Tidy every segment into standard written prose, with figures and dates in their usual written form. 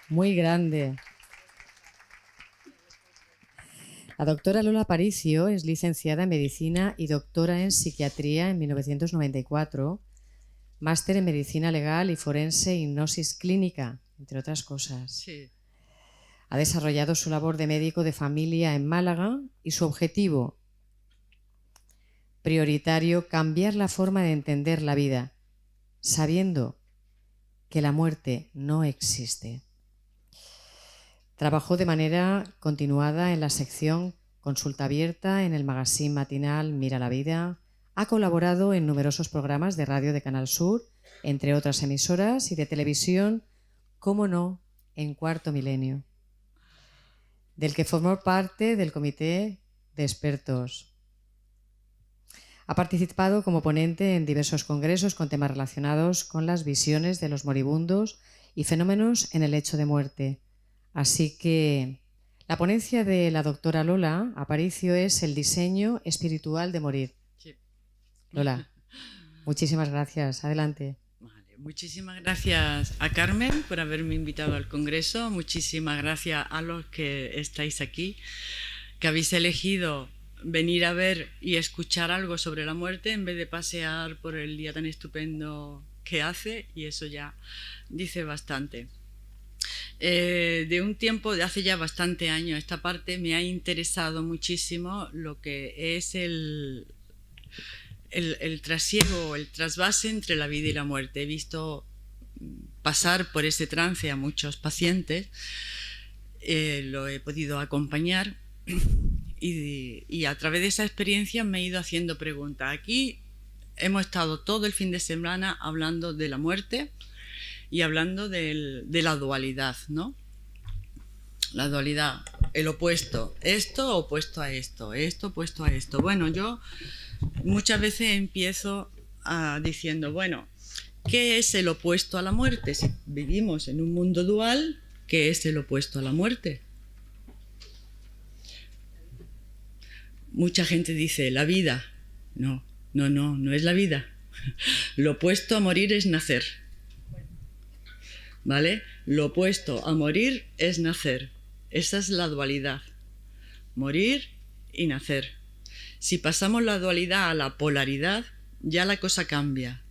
Muy grande. La doctora Lola Aparicio es licenciada en Medicina y doctora en Psiquiatría en 1994, máster en Medicina Legal y Forense e Hipnosis Clínica, entre otras cosas. Sí. Ha desarrollado su labor de médico de familia en Málaga y su objetivo prioritario, cambiar la forma de entender la vida, sabiendo que la muerte no existe. Trabajó de manera continuada en la sección Consulta Abierta en el magazine matinal Mira la Vida. Ha colaborado en numerosos programas de radio de Canal Sur, entre otras emisoras, y de televisión, cómo no, en Cuarto Milenio, del que formó parte del comité de expertos. Ha participado como ponente en diversos congresos con temas relacionados con las visiones de los moribundos y fenómenos en el lecho de muerte. Así que la ponencia de la doctora Lola Aparicio es el diseño espiritual de morir. Sí. Lola, muchísimas gracias. Adelante. Vale. Muchísimas gracias a Carmen por haberme invitado al Congreso. Muchísimas gracias a los que estáis aquí, que habéis elegido venir a ver y escuchar algo sobre la muerte en vez de pasear por el día tan estupendo que hace, y eso ya dice bastante. De un tiempo, de hace ya bastante años, esta parte me ha interesado muchísimo lo que es el trasiego, el trasvase entre la vida y la muerte. He visto pasar por ese trance a muchos pacientes, lo he podido acompañar y a través de esa experiencia me he ido haciendo preguntas. Aquí hemos estado todo el fin de semana hablando de la muerte y hablando de la dualidad, ¿no? La dualidad, el opuesto, esto opuesto a esto, esto opuesto a esto. Bueno, yo muchas veces empiezo diciendo, bueno, ¿qué es el opuesto a la muerte? Si vivimos en un mundo dual, ¿qué es el opuesto a la muerte? Mucha gente dice, la vida. No, no es la vida. Lo opuesto a morir es nacer. ¿Vale? Lo opuesto a morir es nacer. Esa es la dualidad. Morir y nacer. Si pasamos la dualidad a la polaridad, ya la cosa cambia.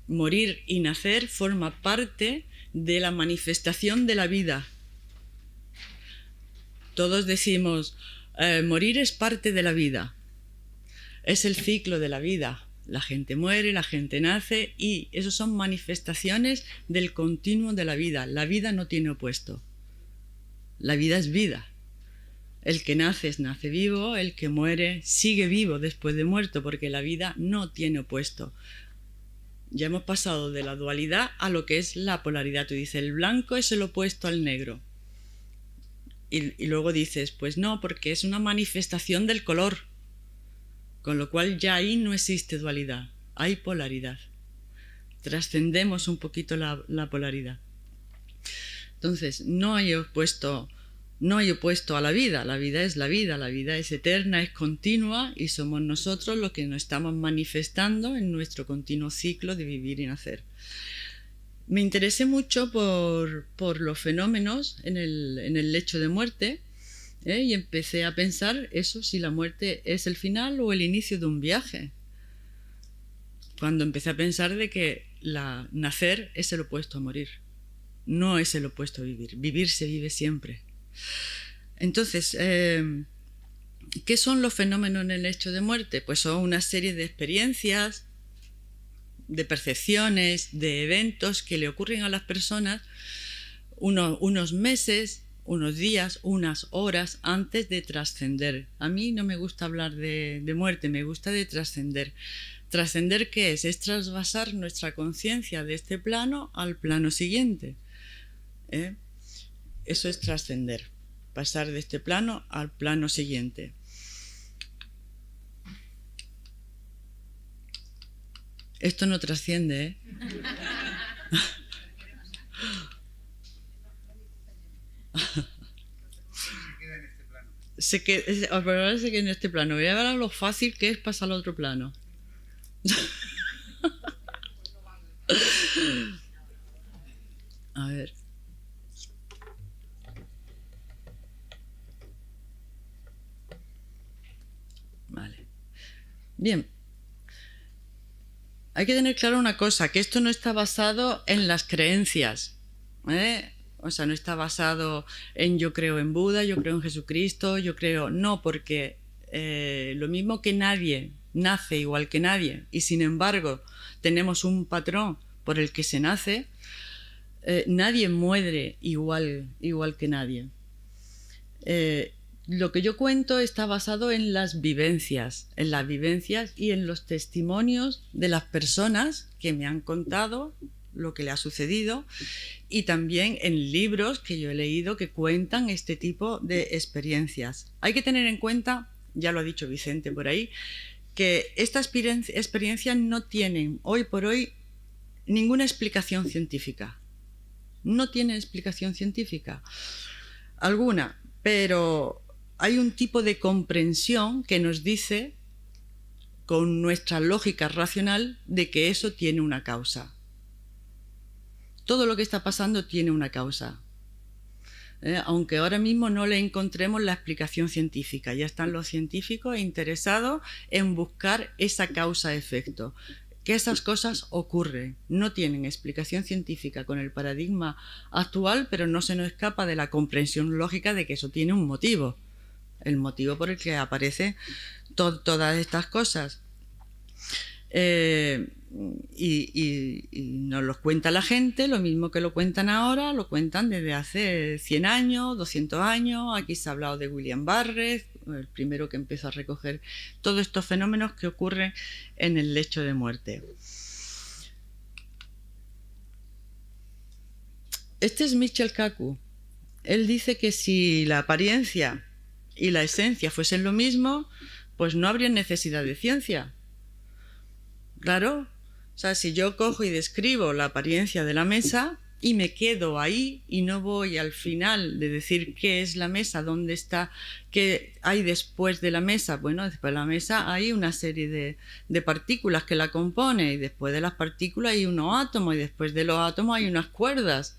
Morir y nacer forma parte de la manifestación de la vida. Todos decimos, morir es parte de la vida. Es el ciclo de la vida. La gente muere, la gente nace, y eso son manifestaciones del continuo de la vida. La vida no tiene opuesto. La vida es vida. El que nace nace vivo, el que muere sigue vivo después de muerto, porque la vida no tiene opuesto. Ya hemos pasado de la dualidad a lo que es la polaridad. Tú dices, el blanco es el opuesto al negro. Y luego dices, pues no, porque es una manifestación del color. Con lo cual ya ahí no existe dualidad, hay polaridad. Trascendemos un poquito la polaridad. Entonces, no hay opuesto a la vida es la vida es eterna, es continua, y somos nosotros los que nos estamos manifestando en nuestro continuo ciclo de vivir y nacer. Me interesé mucho por los fenómenos en el lecho de muerte, y empecé a pensar eso, si la muerte es el final o el inicio de un viaje. Cuando empecé a pensar de que nacer es el opuesto a morir, no es el opuesto a vivir. Vivir se vive siempre. Entonces, ¿qué son los fenómenos en el lecho de muerte? Pues son una serie de experiencias, de percepciones, de eventos que le ocurren a las personas unos meses, unos días, unas horas antes de trascender. A mí no me gusta hablar de muerte, me gusta de trascender. ¿Trascender qué es? Es trasvasar nuestra conciencia de este plano al plano siguiente. Eso es trascender, pasar de este plano al plano siguiente. Esto no trasciende, ¿eh? ahora se queda en este plano. Voy a ver lo fácil que es pasar al otro plano. A ver. Vale. Bien. Hay que tener claro una cosa, que esto no está basado en las creencias, ¿eh? O sea, no está basado en yo creo en Buda, yo creo en Jesucristo, yo creo... No, porque lo mismo que nadie nace igual que nadie y sin embargo tenemos un patrón por el que se nace, nadie muere igual que nadie. Lo que yo cuento está basado en las vivencias y en los testimonios de las personas que me han contado lo que le ha sucedido y también en libros que yo he leído que cuentan este tipo de experiencias. Hay que tener en cuenta, ya lo ha dicho Vicente por ahí, que estas experiencias no tienen hoy por hoy ninguna explicación científica. No tienen explicación científica alguna, pero hay un tipo de comprensión que nos dice, con nuestra lógica racional, de que eso tiene una causa. Todo lo que está pasando tiene una causa. Aunque ahora mismo no le encontremos la explicación científica. Ya están los científicos interesados en buscar esa causa-efecto. Que esas cosas ocurren, no tienen explicación científica con el paradigma actual, pero no se nos escapa de la comprensión lógica de que eso tiene un motivo. El motivo por el que aparecen todas estas cosas. Y nos los cuenta la gente, lo mismo que lo cuentan ahora, lo cuentan desde hace 100 años, 200 años. Aquí se ha hablado de William Barrett, el primero que empezó a recoger todos estos fenómenos que ocurren en el lecho de muerte. Este es Michio Kaku. Él dice que si la apariencia y la esencia fuesen lo mismo, pues no habría necesidad de ciencia. Claro, o sea, si yo cojo y describo la apariencia de la mesa y me quedo ahí y no voy al final de decir qué es la mesa, dónde está, qué hay después de la mesa. Bueno, después de la mesa hay una serie de partículas que la componen y después de las partículas hay unos átomos y después de los átomos hay unas cuerdas.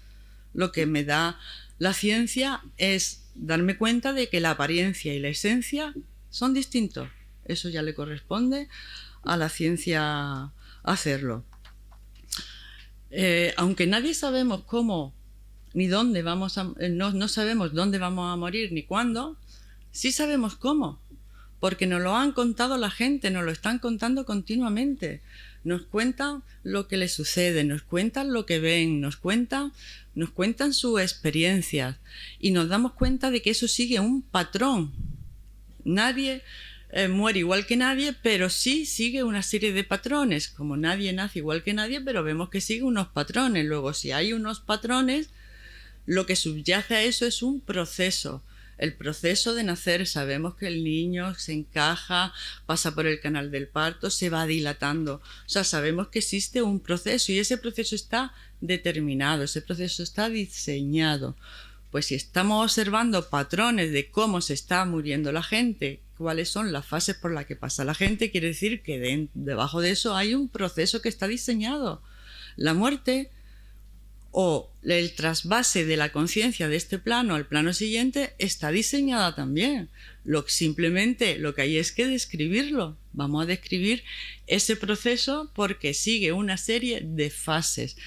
Lo que me da la ciencia es darme cuenta de que la apariencia y la esencia son distintos. Eso ya le corresponde a la ciencia hacerlo. Aunque nadie sabemos cómo ni dónde vamos a... No sabemos dónde vamos a morir ni cuándo, sí sabemos cómo, porque nos lo han contado la gente, nos lo están contando continuamente. Nos cuentan lo que les sucede, nos cuentan lo que ven, nos cuentan sus experiencias y nos damos cuenta de que eso sigue un patrón. Nadie muere igual que nadie, pero sí sigue una serie de patrones. Como nadie nace igual que nadie, pero vemos que sigue unos patrones. Luego, si hay unos patrones, lo que subyace a eso es un proceso. El proceso de nacer, sabemos que el niño se encaja, pasa por el canal del parto, se va dilatando. O sea, sabemos que existe un proceso y ese proceso está determinado, ese proceso está diseñado. Pues si estamos observando patrones de cómo se está muriendo la gente, cuáles son las fases por las que pasa la gente, quiere decir que debajo de eso hay un proceso que está diseñado. La muerte o el trasvase de la conciencia de este plano al plano siguiente está diseñada también. Simplemente lo que hay es que describirlo. Vamos a describir ese proceso porque sigue una serie de fases.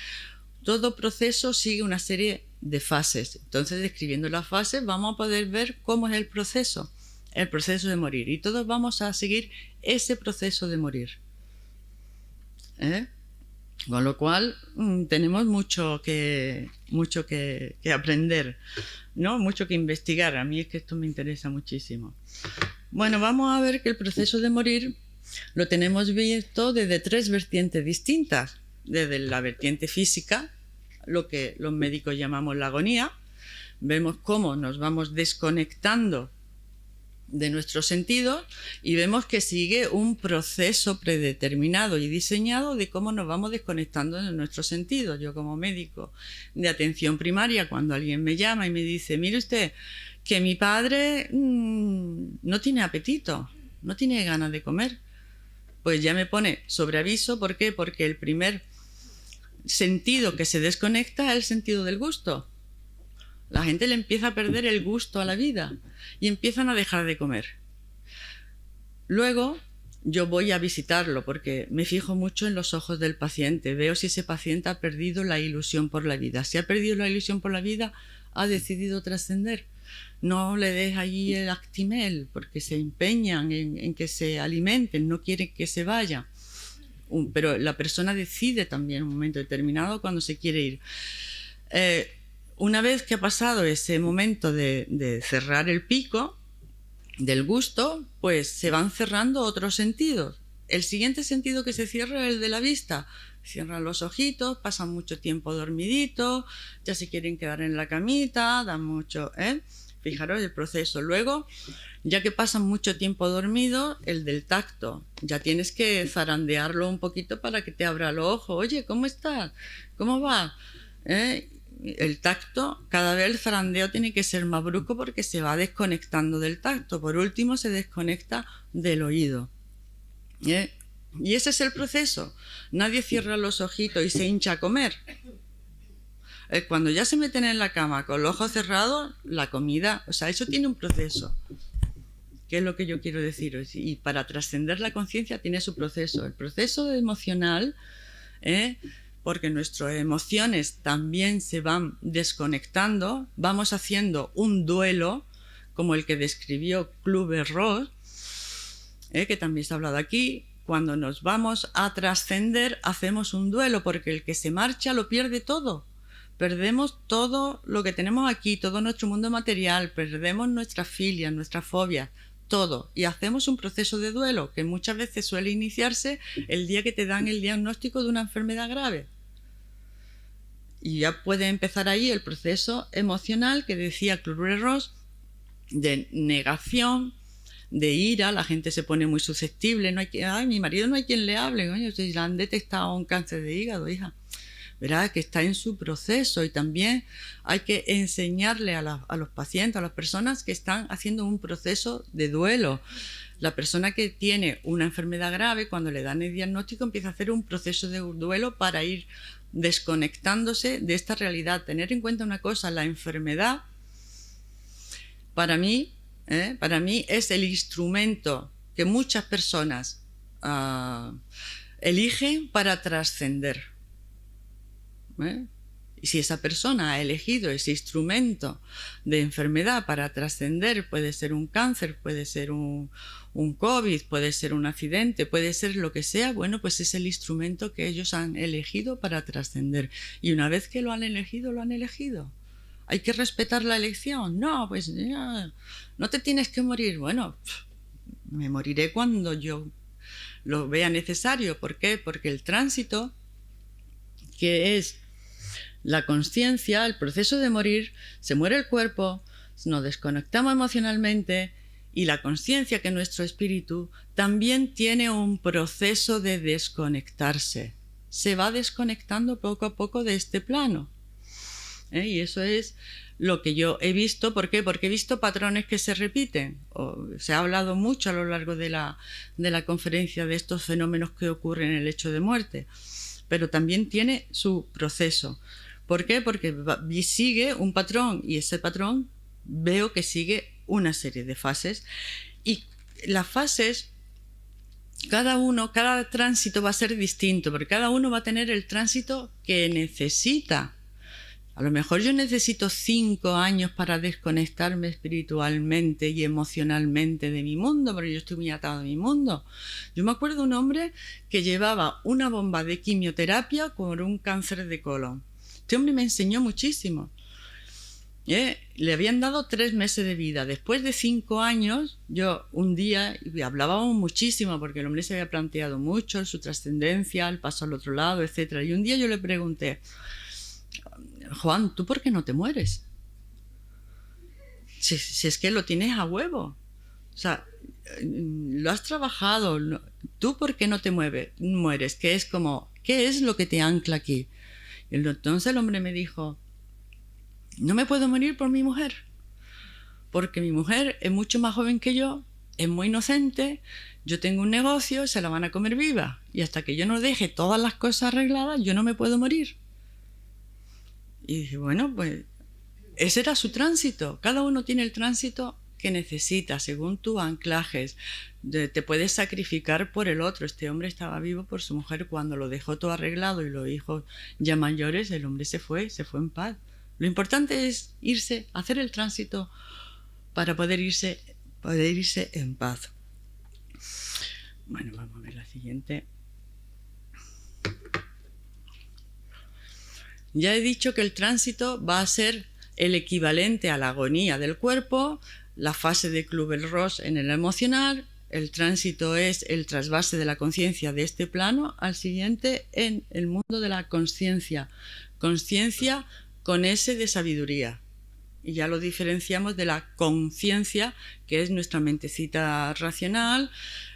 Todo proceso sigue una serie de fases. Entonces, describiendo las fases, vamos a poder ver cómo es el proceso de morir. Y todos vamos a seguir ese proceso de morir. Con lo cual tenemos mucho que aprender, ¿no? Mucho que investigar. A mí es que esto me interesa muchísimo. Bueno, vamos a ver que el proceso de morir lo tenemos visto desde 3 vertientes distintas. Desde la vertiente física, lo que los médicos llamamos la agonía. Vemos cómo nos vamos desconectando de nuestros sentidos y vemos que sigue un proceso predeterminado y diseñado de cómo nos vamos desconectando de nuestros sentidos. Yo como médico de atención primaria, cuando alguien me llama y me dice, mire usted, que mi padre no tiene apetito, no tiene ganas de comer. Pues ya me pone sobre aviso. ¿Por qué? Porque el primer sentido que se desconecta es el sentido del gusto. La gente le empieza a perder el gusto a la vida y empiezan a dejar de comer. Luego yo voy a visitarlo porque me fijo mucho en los ojos del paciente. Veo si ese paciente ha perdido la ilusión por la vida. Si ha perdido la ilusión por la vida, ha decidido trascender. No le des allí el Actimel porque se empeñan en que se alimenten, no quieren que se vaya. Pero la persona decide también en un momento determinado cuando se quiere ir. Una vez que ha pasado ese momento de cerrar el pico del gusto, pues se van cerrando otros sentidos. El siguiente sentido que se cierra es el de la vista. Cierran los ojitos, pasan mucho tiempo dormiditos, ya se quieren quedar en la camita, dan mucho, Fijaros el proceso. Luego, ya que pasan mucho tiempo dormido, el del tacto. Ya tienes que zarandearlo un poquito para que te abra los ojos. Oye, ¿cómo estás? ¿Cómo va? El tacto, cada vez el zarandeo tiene que ser más brusco porque se va desconectando del tacto. Por último, se desconecta del oído. Y ese es el proceso. Nadie cierra los ojitos y se hincha a comer. Cuando ya se meten en la cama con los ojos cerrados, la comida, o sea, eso tiene un proceso. ¿Qué es lo que yo quiero deciros? Y para trascender la conciencia tiene su proceso. El proceso emocional, porque nuestras emociones también se van desconectando, vamos haciendo un duelo, como el que describió Kübler-Ross, que también se ha hablado aquí. Cuando nos vamos a trascender, hacemos un duelo, porque el que se marcha lo pierde todo. Perdemos todo lo que tenemos aquí, todo nuestro mundo material, perdemos nuestras filias, nuestras fobias, todo. Y hacemos un proceso de duelo que muchas veces suele iniciarse el día que te dan el diagnóstico de una enfermedad grave. Y ya puede empezar ahí el proceso emocional que decía Kübler-Ross, de negación, de ira. La gente se pone muy susceptible. No hay que, ay, mi marido no hay quien le hable. Coño, si le han detectado un cáncer de hígado, hija. Verá que está en su proceso, y también hay que enseñarle a los pacientes, a las personas que están haciendo un proceso de duelo. La persona que tiene una enfermedad grave, cuando le dan el diagnóstico, empieza a hacer un proceso de duelo para ir desconectándose de esta realidad. Tener en cuenta una cosa: la enfermedad para mí es el instrumento que muchas personas eligen para trascender. Y si esa persona ha elegido ese instrumento de enfermedad para trascender, puede ser un cáncer, puede ser un COVID, puede ser un accidente, puede ser lo que sea, bueno, pues es el instrumento que ellos han elegido para trascender. Y una vez que lo han elegido, lo han elegido. ¿Hay que respetar la elección? No, pues no te tienes que morir. Bueno, me moriré cuando yo lo vea necesario. ¿Por qué? Porque el tránsito, que es la conciencia, el proceso de morir, se muere el cuerpo, nos desconectamos emocionalmente, y la conciencia, que es nuestro espíritu, también tiene un proceso de desconectarse. Se va desconectando poco a poco de este plano. Y eso es lo que yo he visto. ¿Por qué? Porque he visto patrones que se repiten. Se ha hablado mucho a lo largo de la conferencia de estos fenómenos que ocurren en el lecho de muerte. Pero también tiene su proceso. ¿Por qué? Porque sigue un patrón, y ese patrón veo que sigue una serie de fases. Y las fases, cada tránsito va a ser distinto, porque cada uno va a tener el tránsito que necesita. A lo mejor yo necesito 5 años para desconectarme espiritualmente y emocionalmente de mi mundo, porque yo estoy muy atado a mi mundo. Yo me acuerdo de un hombre que llevaba una bomba de quimioterapia por un cáncer de colon. Este hombre me enseñó muchísimo. Le habían dado 3 meses de vida. Después de 5 años, yo un día, y hablábamos muchísimo, porque el hombre se había planteado mucho su trascendencia, el paso al otro lado, etc. Y un día yo le pregunté: Juan, ¿tú por qué no te mueres? Si es que lo tienes a huevo. O sea, lo has trabajado. ¿Tú por qué no te mueres? Que es como, ¿qué es lo que te ancla aquí? Y entonces el hombre me dijo: no me puedo morir por mi mujer. porque mi mujer es mucho más joven que yo, es muy inocente, yo tengo un negocio, se la van a comer viva, y hasta que yo no deje todas las cosas arregladas, yo no me puedo morir. Y dije, bueno, pues ese era su tránsito. Cada uno tiene el tránsito que necesita según tus anclajes. Te puedes sacrificar por el otro. Este hombre estaba vivo por su mujer. Cuando lo dejó todo arreglado y los hijos ya mayores, el hombre se fue en paz. Lo importante es irse, hacer el tránsito para poder irse en paz. Bueno, vamos a ver la siguiente. Ya he dicho que el tránsito va a ser el equivalente a la agonía del cuerpo, la fase de Kübler-Ross en el emocional. El tránsito es el trasvase de la conciencia de este plano al siguiente en el mundo de la conciencia. Conciencia con S de sabiduría. Y ya lo diferenciamos de la conciencia, que es nuestra mentecita racional,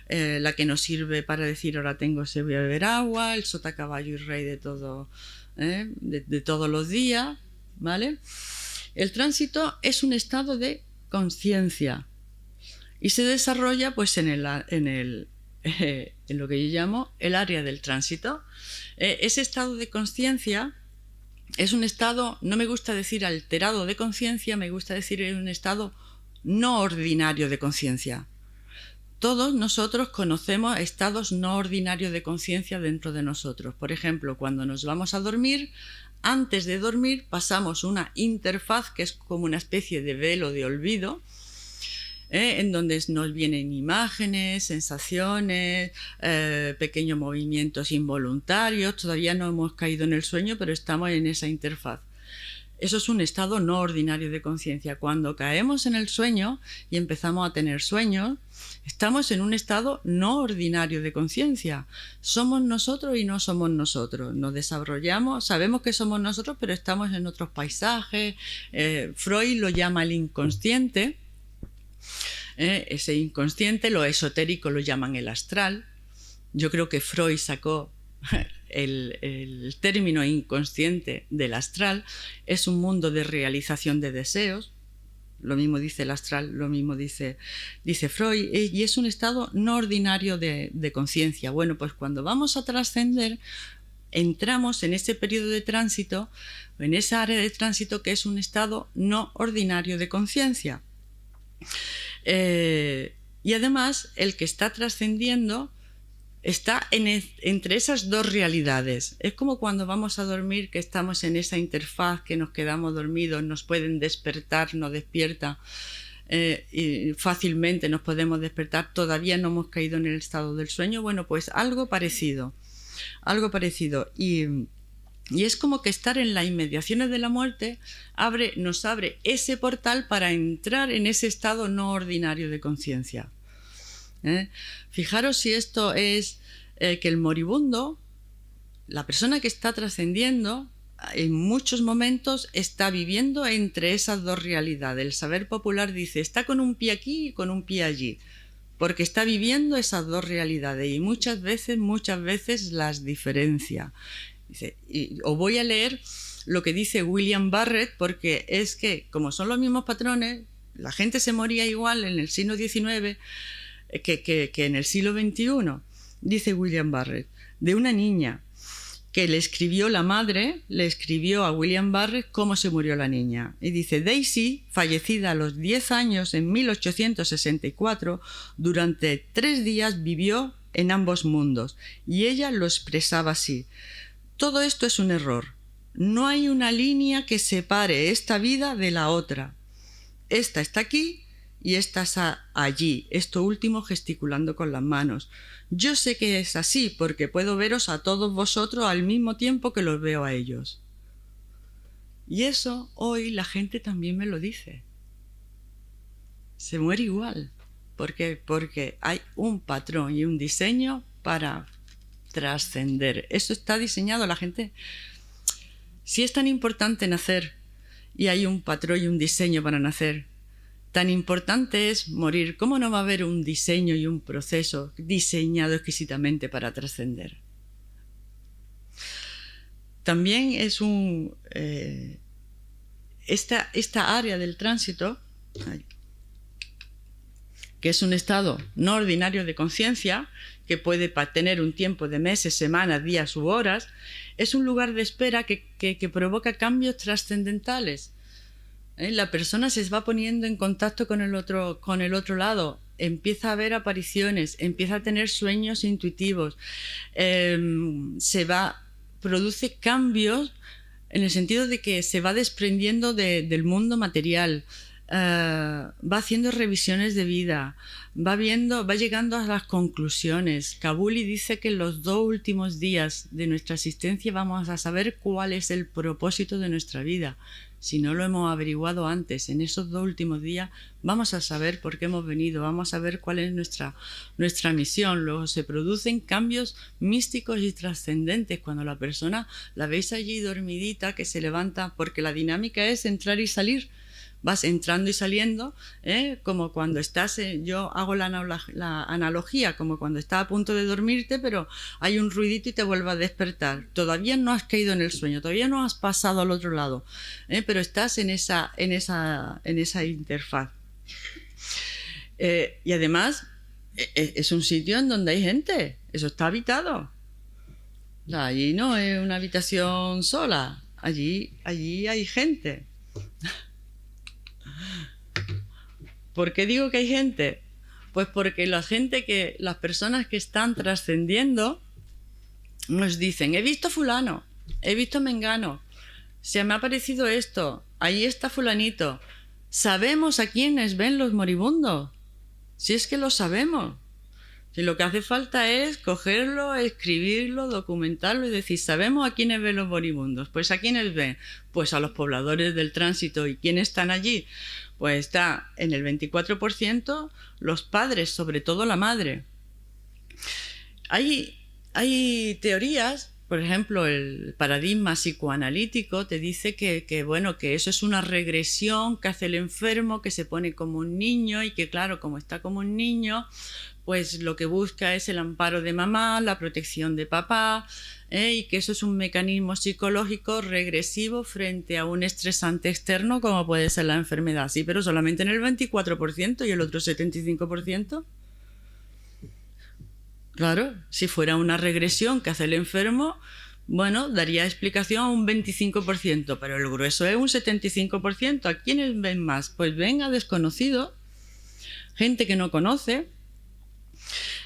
la que nos sirve para decir ahora tengo sed, voy a beber agua, el sota, caballo y rey de todo, de todos los días, ¿vale? El tránsito es un estado de conciencia y se desarrolla pues en lo que yo llamo el área del tránsito. Ese estado de conciencia es un estado, no me gusta decir alterado de conciencia, me gusta decir es un estado no ordinario de conciencia. Todos nosotros conocemos estados no ordinarios de conciencia dentro de nosotros. Por ejemplo, cuando nos vamos a dormir, antes de dormir pasamos una interfaz que es como una especie de velo de olvido, en donde nos vienen imágenes, sensaciones, pequeños movimientos involuntarios. Todavía no hemos caído en el sueño, pero estamos en esa interfaz. Eso es un estado no ordinario de conciencia. Cuando caemos en el sueño y empezamos a tener sueños, estamos en un estado no ordinario de conciencia. Somos nosotros y no somos nosotros. Nos desarrollamos, sabemos que somos nosotros, pero estamos en otros paisajes. Freud lo llama el inconsciente. Ese inconsciente, lo esotérico lo llaman el astral. Yo creo que Freud sacó el término inconsciente del astral. Es un mundo de realización de deseos. Lo mismo dice el astral, lo mismo dice Freud, y es un estado no ordinario de conciencia. Bueno, pues cuando vamos a trascender, entramos en ese periodo de tránsito, en esa área de tránsito que es un estado no ordinario de conciencia. Y además, el que está trascendiendo está entre esas dos realidades. Es como cuando vamos a dormir, que estamos en esa interfaz, que nos quedamos dormidos, nos pueden despertar, nos despierta, y fácilmente nos podemos despertar, todavía no hemos caído en el estado del sueño. Bueno, pues algo parecido. Y es como que estar en las inmediaciones de la muerte nos abre ese portal para entrar en ese estado no ordinario de conciencia. Fijaros si esto es que el moribundo, la persona que está trascendiendo, en muchos momentos está viviendo entre esas dos realidades. El saber popular dice, está con un pie aquí y con un pie allí, porque está viviendo esas dos realidades y muchas veces las diferencia. Dice, y os voy a leer lo que dice William Barrett, porque es que, como son los mismos patrones, la gente se moría igual en el siglo XIX que en el siglo XXI. Dice William Barrett, de una niña que le escribió la madre, le escribió a William Barrett cómo se murió la niña. Y dice, Daisy, fallecida a los 10 años en 1864, durante 3 días vivió en ambos mundos, y ella lo expresaba así: todo esto es un error. No hay una línea que separe esta vida de la otra. Esta está aquí y esta está allí. Esto último gesticulando con las manos. Yo sé que es así porque puedo veros a todos vosotros al mismo tiempo que los veo a ellos. Y eso hoy la gente también me lo dice. Se muere igual. ¿Por qué? Porque hay un patrón y un diseño para trascender. Eso está diseñado. La gente, si es tan importante nacer y hay un patrón y un diseño para nacer, tan importante es morir, ¿cómo no va a haber un diseño y un proceso diseñado exquisitamente para trascender? También es esta área del tránsito que es un estado no ordinario de conciencia, que puede tener un tiempo de meses, semanas, días u horas, es un lugar de espera que provoca cambios trascendentales. La persona se va poniendo en contacto con el otro lado, empieza a ver apariciones, empieza a tener sueños intuitivos, produce cambios en el sentido de que se va desprendiendo del mundo material, va haciendo revisiones de vida, va llegando a las conclusiones. Kabuli dice que en los 2 últimos días de nuestra existencia vamos a saber cuál es el propósito de nuestra vida. Si no lo hemos averiguado antes, en esos 2 últimos días vamos a saber por qué hemos venido, vamos a ver cuál es nuestra misión. Luego se producen cambios místicos y trascendentes cuando la persona la veis allí dormidita, que se levanta, porque la dinámica es entrar y salir. Vas entrando y saliendo, como cuando estás, yo hago la analogía, como cuando estás a punto de dormirte, pero hay un ruidito y te vuelve a despertar. Todavía no has caído en el sueño, todavía no has pasado al otro lado, pero estás en esa interfaz. Y además, es un sitio en donde hay gente, eso está habitado. O sea, allí no es una habitación sola, allí hay gente. ¿Por qué digo que hay gente? Pues porque las personas que están trascendiendo nos dicen: he visto fulano, he visto mengano, se me ha parecido esto, ahí está fulanito. Sabemos a quiénes ven los moribundos, si es que lo sabemos. Si lo que hace falta es cogerlo, escribirlo, documentarlo y decir: sabemos a quiénes ven los moribundos. Pues ¿a quiénes ven? Pues a los pobladores del tránsito. ¿Y quiénes están allí? Pues está en el 24% los padres, sobre todo la madre. Hay teorías, por ejemplo, el paradigma psicoanalítico te dice que eso es una regresión que hace el enfermo, que se pone como un niño y que, claro, como está como un niño, pues lo que busca es el amparo de mamá, la protección de papá, y que eso es un mecanismo psicológico regresivo frente a un estresante externo como puede ser la enfermedad. Sí, pero solamente en el 24% y el otro 75%. Claro, si fuera una regresión que hace el enfermo, bueno, daría explicación a un 25%, pero el grueso es un 75%. ¿A quiénes ven más? Pues ven a desconocidos, gente que no conoce,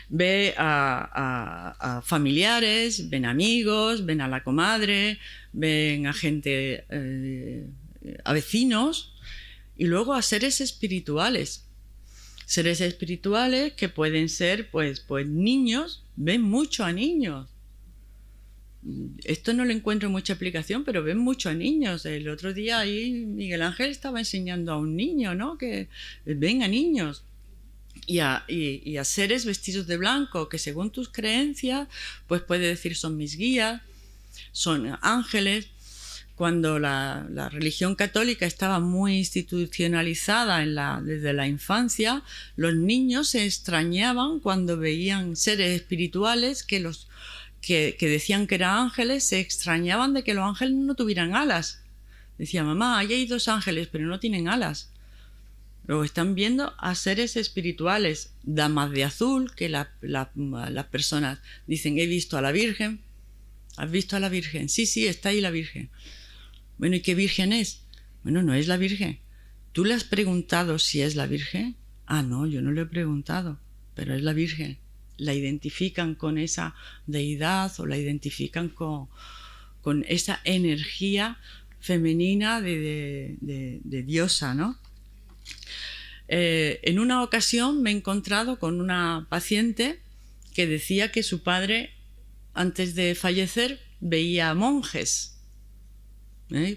ve a familiares, ven amigos, ven a la comadre, ven a gente, a vecinos, y luego a seres espirituales. Seres espirituales que pueden ser pues niños, ven mucho a niños. Esto no le encuentro mucha aplicación, pero ven mucho a niños. El otro día ahí Miguel Ángel estaba enseñando a un niño, ¿no? Que ven a niños. Y a seres vestidos de blanco, que según tus creencias, pues puede decir son mis guías, son ángeles. Cuando la religión católica estaba muy institucionalizada desde la infancia, los niños se extrañaban cuando veían seres espirituales que decían que eran ángeles, se extrañaban de que los ángeles no tuvieran alas. Decía: mamá, ahí hay 2 ángeles, pero no tienen alas. Luego están viendo a seres espirituales, damas de azul, que las personas dicen: he visto a la Virgen. ¿Has visto a la Virgen? Sí, está ahí la Virgen. Bueno, ¿y qué Virgen es? Bueno, no es la Virgen. ¿Tú le has preguntado si es la Virgen? Ah, no, yo no le he preguntado, pero es la Virgen. La identifican con esa deidad o la identifican con esa energía femenina de diosa, ¿no? En una ocasión me he encontrado con una paciente que decía que su padre, antes de fallecer, veía monjes.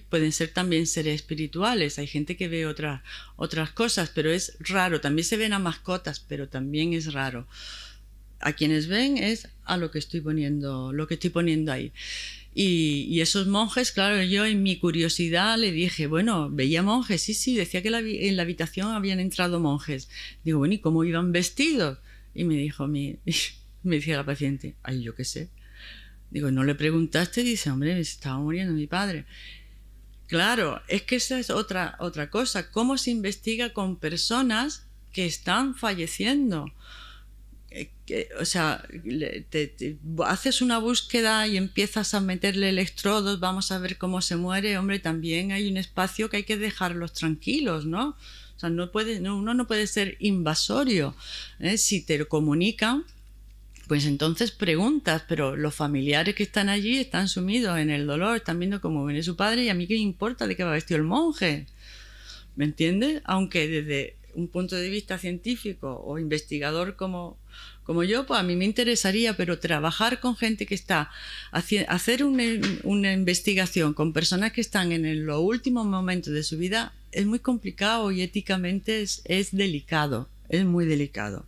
Pueden ser también seres espirituales. Hay gente que ve otras cosas, pero es raro. También se ven a mascotas, pero también es raro. A quienes ven es a lo que estoy poniendo ahí. Y esos monjes, claro, yo en mi curiosidad le dije: bueno, ¿veía monjes? Sí, decía que en la habitación habían entrado monjes. Digo: bueno, ¿y cómo iban vestidos? Y me dijo me decía la paciente: ay, yo qué sé. Digo: ¿no le preguntaste? Dice: hombre, me estaba muriendo mi padre. Claro, es que esa es otra cosa. ¿Cómo se investiga con personas que están falleciendo. O sea, haces una búsqueda y empiezas a meterle electrodos, vamos a ver cómo se muere. Hombre, también hay un espacio que hay que dejarlos tranquilos, ¿no? O sea, uno no puede ser invasorio, ¿eh? Si te lo comunican, pues entonces preguntas, pero los familiares que están allí están sumidos en el dolor, están viendo cómo viene su padre, y a mí qué me importa de qué va vestido el monje, ¿me entiendes? Aunque desde un punto de vista científico o investigador como yo, pues a mí me interesaría, pero trabajar con gente que está, hacer una investigación con personas que están en los últimos momentos de su vida es muy complicado y éticamente es delicado, es muy delicado.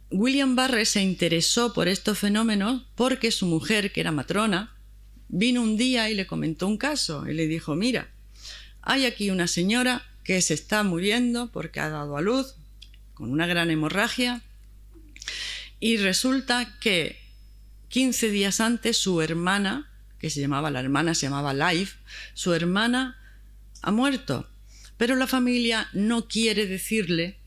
William Burroughs se interesó por estos fenómenos porque su mujer, que era matrona, vino un día y le comentó un caso y le dijo: mira, hay aquí una señora que se está muriendo porque ha dado a luz con una gran hemorragia, y resulta que 15 días antes su hermana, la hermana se llamaba Life, su hermana ha muerto, pero la familia no quiere decirle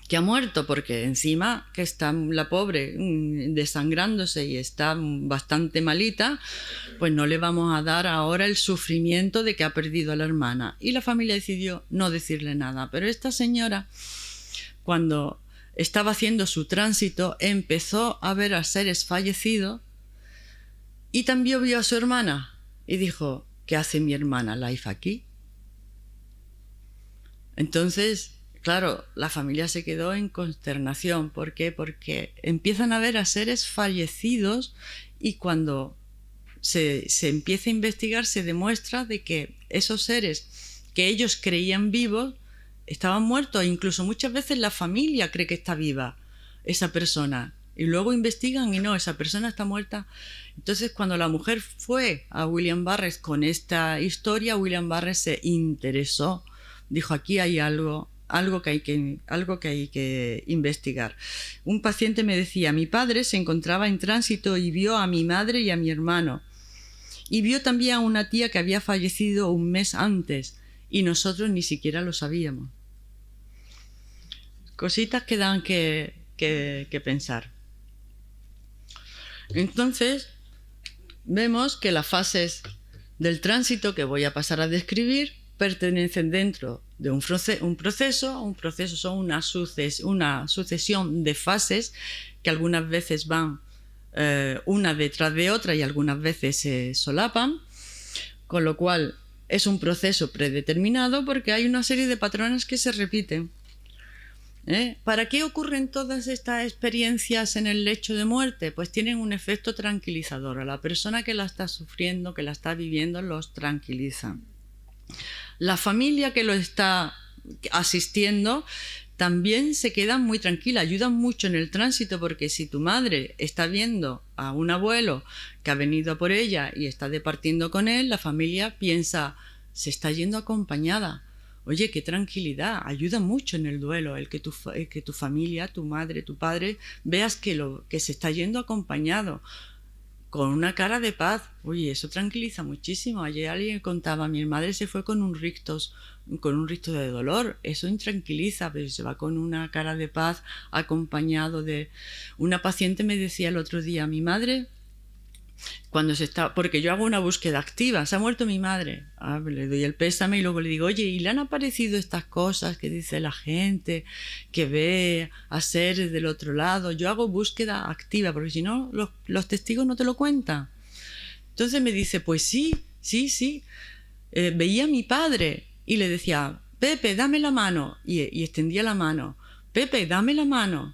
que ha muerto, porque encima que está la pobre desangrándose y está bastante malita, pues no le vamos a dar ahora el sufrimiento de que ha perdido a la hermana. Y la familia decidió no decirle nada. Pero esta señora, cuando estaba haciendo su tránsito, empezó a ver a seres fallecidos y también vio a su hermana y dijo: ¿qué hace mi hermana Life aquí? Entonces, claro, la familia se quedó en consternación. ¿Por qué? Porque empiezan a ver a seres fallecidos, y cuando se empieza a investigar se demuestra de que esos seres que ellos creían vivos estaban muertos. E incluso muchas veces la familia cree que está viva esa persona, y luego investigan y no, esa persona está muerta. Entonces, cuando la mujer fue a William Burroughs con esta historia, William Burroughs se interesó, dijo: aquí hay algo que hay que investigar. Un paciente me decía: mi padre se encontraba en tránsito y vio a mi madre y a mi hermano, y vio también a una tía que había fallecido un mes antes, y nosotros ni siquiera lo sabíamos. Cositas que dan que pensar. Entonces, vemos que las fases del tránsito que voy a pasar a describir pertenecen dentro de un proceso. Un proceso son una sucesión de fases que algunas veces van una detrás de otra y algunas veces se solapan, con lo cual es un proceso predeterminado porque hay una serie de patrones que se repiten. ¿Para qué ocurren todas estas experiencias en el lecho de muerte? Pues tienen un efecto tranquilizador. A la persona que la está sufriendo, que la está viviendo, los tranquiliza. La familia que lo está asistiendo también se queda muy tranquila, ayudan mucho en el tránsito, porque si tu madre está viendo a un abuelo que ha venido por ella y está departiendo con él, la familia piensa: se está yendo acompañada. Oye, qué tranquilidad, ayuda mucho en el duelo el que tu familia, tu madre, tu padre, veas que se está yendo acompañado, con una cara de paz. Oye, eso tranquiliza muchísimo. Ayer alguien contaba: mi madre se fue con un rictus de dolor. Eso intranquiliza, pero se va con una cara de paz, acompañado de... Una paciente me decía el otro día: mi madre, cuando porque yo hago una búsqueda activa, se ha muerto mi madre. Le doy el pésame y luego le digo: oye, ¿y le han aparecido estas cosas que dice la gente, que ve a seres del otro lado? Yo hago búsqueda activa, porque si no, los testigos no te lo cuentan. Entonces me dice: pues sí. Veía a mi padre y le decía: Pepe, dame la mano. Y extendía la mano. Pepe, dame la mano.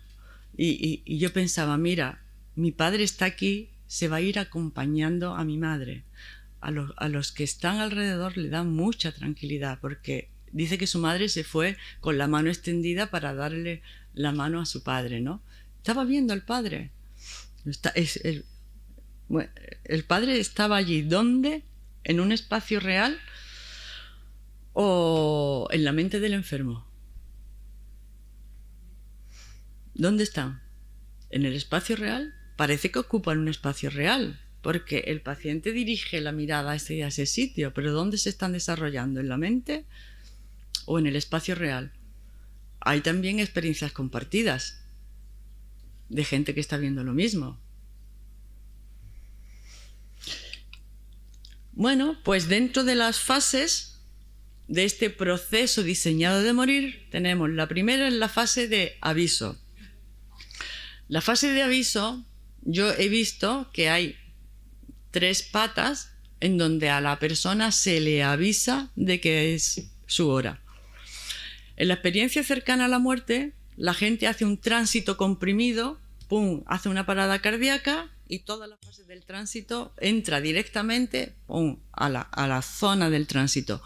Y yo pensaba: mira, mi padre está aquí, se va a ir acompañando a mi madre. A los que están alrededor le da mucha tranquilidad, porque dice que su madre se fue con la mano extendida para darle la mano a su padre, ¿no? Estaba viendo al padre. El padre estaba allí. ¿Dónde? ¿En un espacio real o en la mente del enfermo? ¿Dónde está? ¿En el espacio real? Parece que ocupan un espacio real, porque el paciente dirige la mirada a ese sitio, pero ¿dónde se están desarrollando? ¿En la mente o en el espacio real? Hay también experiencias compartidas de gente que está viendo lo mismo. Bueno, pues dentro de las fases de este proceso diseñado de morir, tenemos la primera en la fase de aviso. La fase de aviso, yo he visto que hay 3 patas en donde a la persona se le avisa de que es su hora. En la experiencia cercana a la muerte, la gente hace un tránsito comprimido, ¡pum!, hace una parada cardíaca y toda la fase del tránsito entra directamente, ¡pum!, a la zona del tránsito,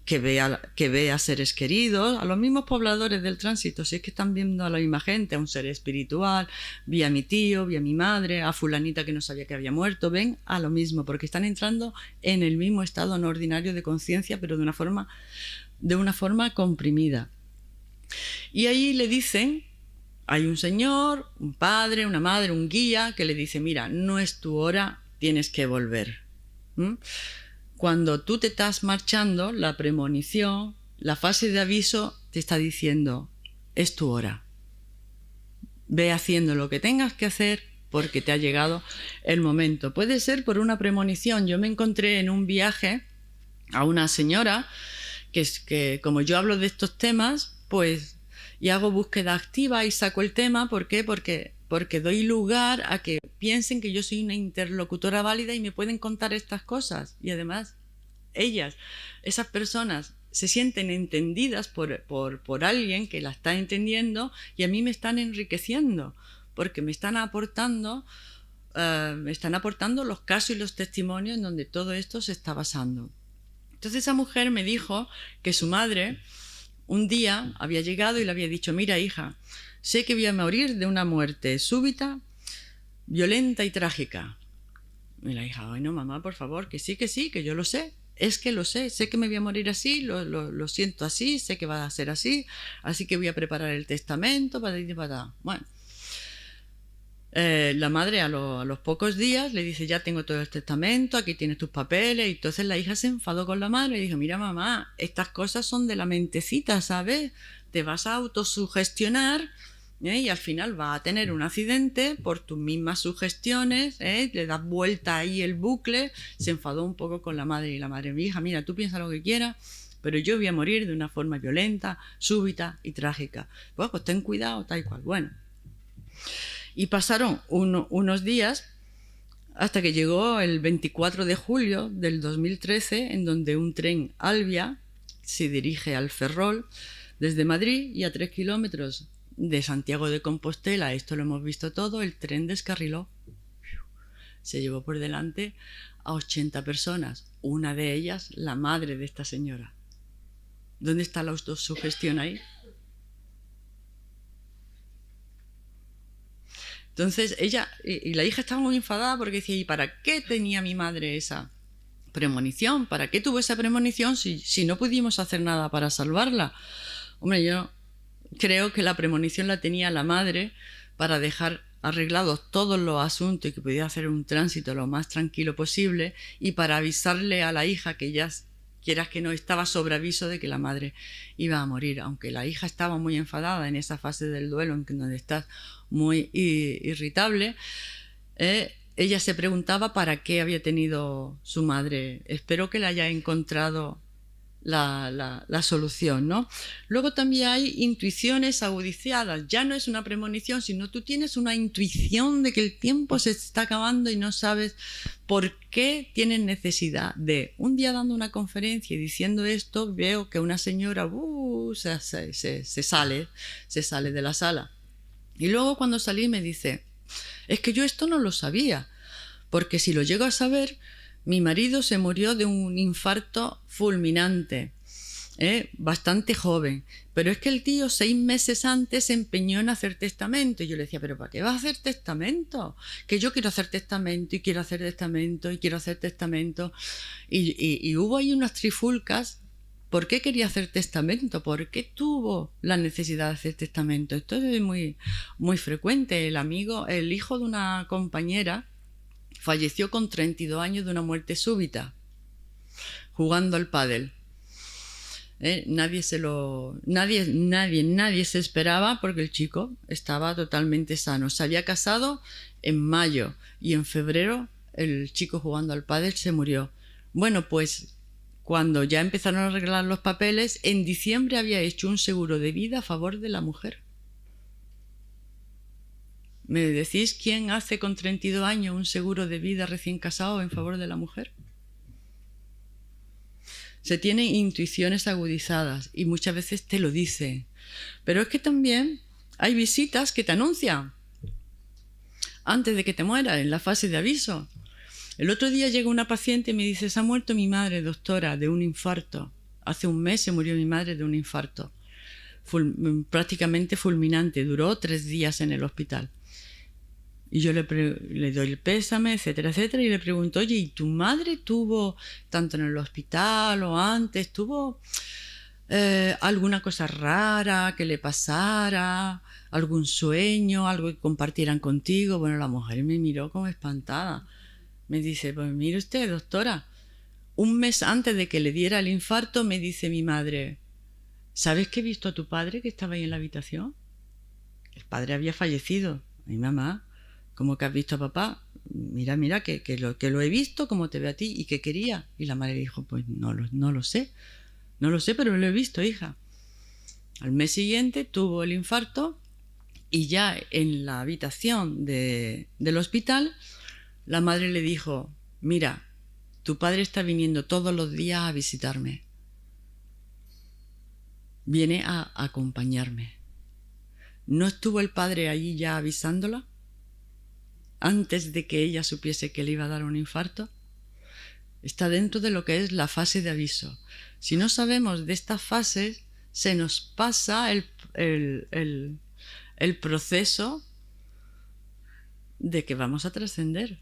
que ve a seres queridos, a los mismos pobladores del tránsito, si es que están viendo a la misma gente, a un ser espiritual, vi a mi tío, vi a mi madre, a fulanita que no sabía que había muerto, ven a lo mismo, porque están entrando en el mismo estado no ordinario de conciencia, pero de una forma comprimida. Y ahí le dicen, hay un señor, un padre, una madre, un guía, que le dice, mira, no es tu hora, tienes que volver. Cuando tú te estás marchando, la premonición, la fase de aviso te está diciendo, es tu hora. Ve haciendo lo que tengas que hacer porque te ha llegado el momento. Puede ser por una premonición. Yo me encontré en un viaje a una señora que como yo hablo de estos temas, pues, y hago búsqueda activa y saco el tema. ¿Por qué? Porque doy lugar a que piensen que yo soy una interlocutora válida y me pueden contar estas cosas. Y además, esas personas, se sienten entendidas por alguien que la está entendiendo y a mí me están enriqueciendo, porque me están aportando los casos y los testimonios en donde todo esto se está basando. Entonces esa mujer me dijo que su madre un día había llegado y le había dicho, mira hija, sé que voy a morir de una muerte súbita, violenta y trágica. Y la hija, ay no mamá, por favor, que sí, que yo lo sé. Es que lo sé que me voy a morir así, lo siento así, sé que va a ser así que voy a preparar el testamento, para. Bueno, la madre a los pocos días le dice, ya tengo todo el testamento, aquí tienes tus papeles, y entonces la hija se enfadó con la madre y dijo, mira mamá, estas cosas son de la mentecita, ¿sabes? Te vas a autosugestionar, y al final vas a tener un accidente por tus mismas sugestiones, le das vuelta ahí el bucle. Se enfadó un poco con la madre y la madre, mi hija, mira, tú piensa lo que quieras, pero yo voy a morir de una forma violenta, súbita y trágica. Pues ten cuidado, tal cual. Bueno, y pasaron unos días hasta que llegó el 24 de julio del 2013, en donde un tren Alvia se dirige al Ferrol desde Madrid, y a 3 kilómetros de Santiago de Compostela, esto lo hemos visto todo, el tren descarriló. Se llevó por delante a 80 personas, una de ellas la madre de esta señora. ¿Dónde está la autosugestión ahí? Entonces ella y la hija estaba muy enfadada porque decía, ¿y para qué tenía mi madre esa premonición? ¿Para qué tuvo esa premonición si no pudimos hacer nada para salvarla? Hombre, yo creo que la premonición la tenía la madre para dejar arreglados todos los asuntos y que pudiera hacer un tránsito lo más tranquilo posible, y para avisarle a la hija que ya, quieras que no, estaba sobre aviso de que la madre iba a morir. Aunque la hija estaba muy enfadada en esa fase del duelo en donde estás muy irritable, ella se preguntaba para qué había tenido su madre. Espero que le haya encontrado la solución, ¿no? Luego también hay intuiciones agudizadas. Ya no es una premonición, sino tú tienes una intuición de que el tiempo se está acabando y no sabes por qué tienes necesidad de. Un día dando una conferencia y diciendo esto, veo que una señora se sale de la sala. Y luego cuando salí me dice, es que yo esto no lo sabía, porque si lo llego a saber, mi marido se murió de un infarto fulminante, bastante joven, pero es que el tío 6 meses antes se empeñó en hacer testamento. Y yo le decía, ¿pero para qué vas a hacer testamento? Que yo quiero hacer testamento y quiero hacer testamento y quiero hacer testamento. Y hubo ahí unas trifulcas. ¿Por qué quería hacer testamento? ¿Por qué tuvo la necesidad de hacer testamento? Esto es muy, muy frecuente. El hijo de una compañera falleció con 32 años de una muerte súbita, jugando al pádel. Nadie se esperaba, porque el chico estaba totalmente sano. Se había casado en mayo y en febrero el chico jugando al pádel se murió. Bueno, pues cuando ya empezaron a arreglar los papeles, en diciembre había hecho un seguro de vida a favor de la mujer. ¿Me decís quién hace con 32 años un seguro de vida recién casado en favor de la mujer? Se tienen intuiciones agudizadas y muchas veces te lo dicen. Pero es que también hay visitas que te anuncian antes de que te mueras, en la fase de aviso. El otro día llega una paciente y me dice: se ha muerto mi madre, doctora, de un infarto. Hace un mes se murió mi madre de un infarto. Prácticamente fulminante. Duró 3 días en el hospital. Y yo le doy el pésame, etcétera, etcétera, y le pregunto: oye, ¿y tu madre tuvo, tanto en el hospital o antes, tuvo alguna cosa rara que le pasara, algún sueño, algo que compartieran contigo? Bueno, la mujer me miró como espantada. Me dice: pues mire usted, doctora, un mes antes de que le diera el infarto, me dice mi madre: ¿sabes que he visto a tu padre que estaba ahí en la habitación? El padre había fallecido. Mi mamá: ¿cómo que has visto a papá? Mira, que lo he visto, como te ve a ti, y que quería. Y la madre dijo: pues no lo sé, pero lo he visto, hija. Al mes siguiente tuvo el infarto y ya en la habitación del hospital, la madre le dijo: mira, tu padre está viniendo todos los días a visitarme. Viene a acompañarme. ¿No estuvo el padre allí ya avisándola antes de que ella supiese que le iba a dar un infarto? Está dentro de lo que es la fase de aviso. Si no sabemos de estas fases, se nos pasa el proceso de que vamos a trascender.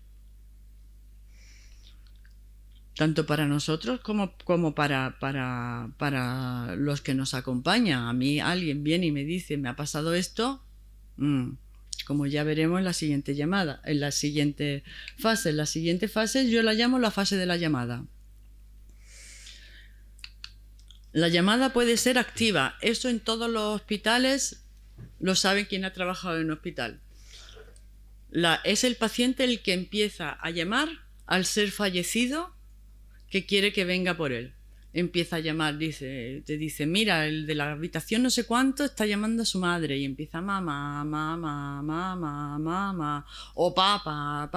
Tanto para nosotros como para los que nos acompañan. A mí alguien viene y me dice: me ha pasado esto, como ya veremos en la siguiente llamada, en la siguiente fase. En la siguiente fase yo la llamo la fase de la llamada. La llamada puede ser activa. Eso en todos los hospitales lo sabe quien ha trabajado en un hospital. Es el paciente el que empieza a llamar al ser fallecido que quiere que venga por él. Empieza a llamar, te dice: mira, el de la habitación no sé cuánto está llamando a su madre, y empieza: mamá, mamá, mamá, mamá, o papá,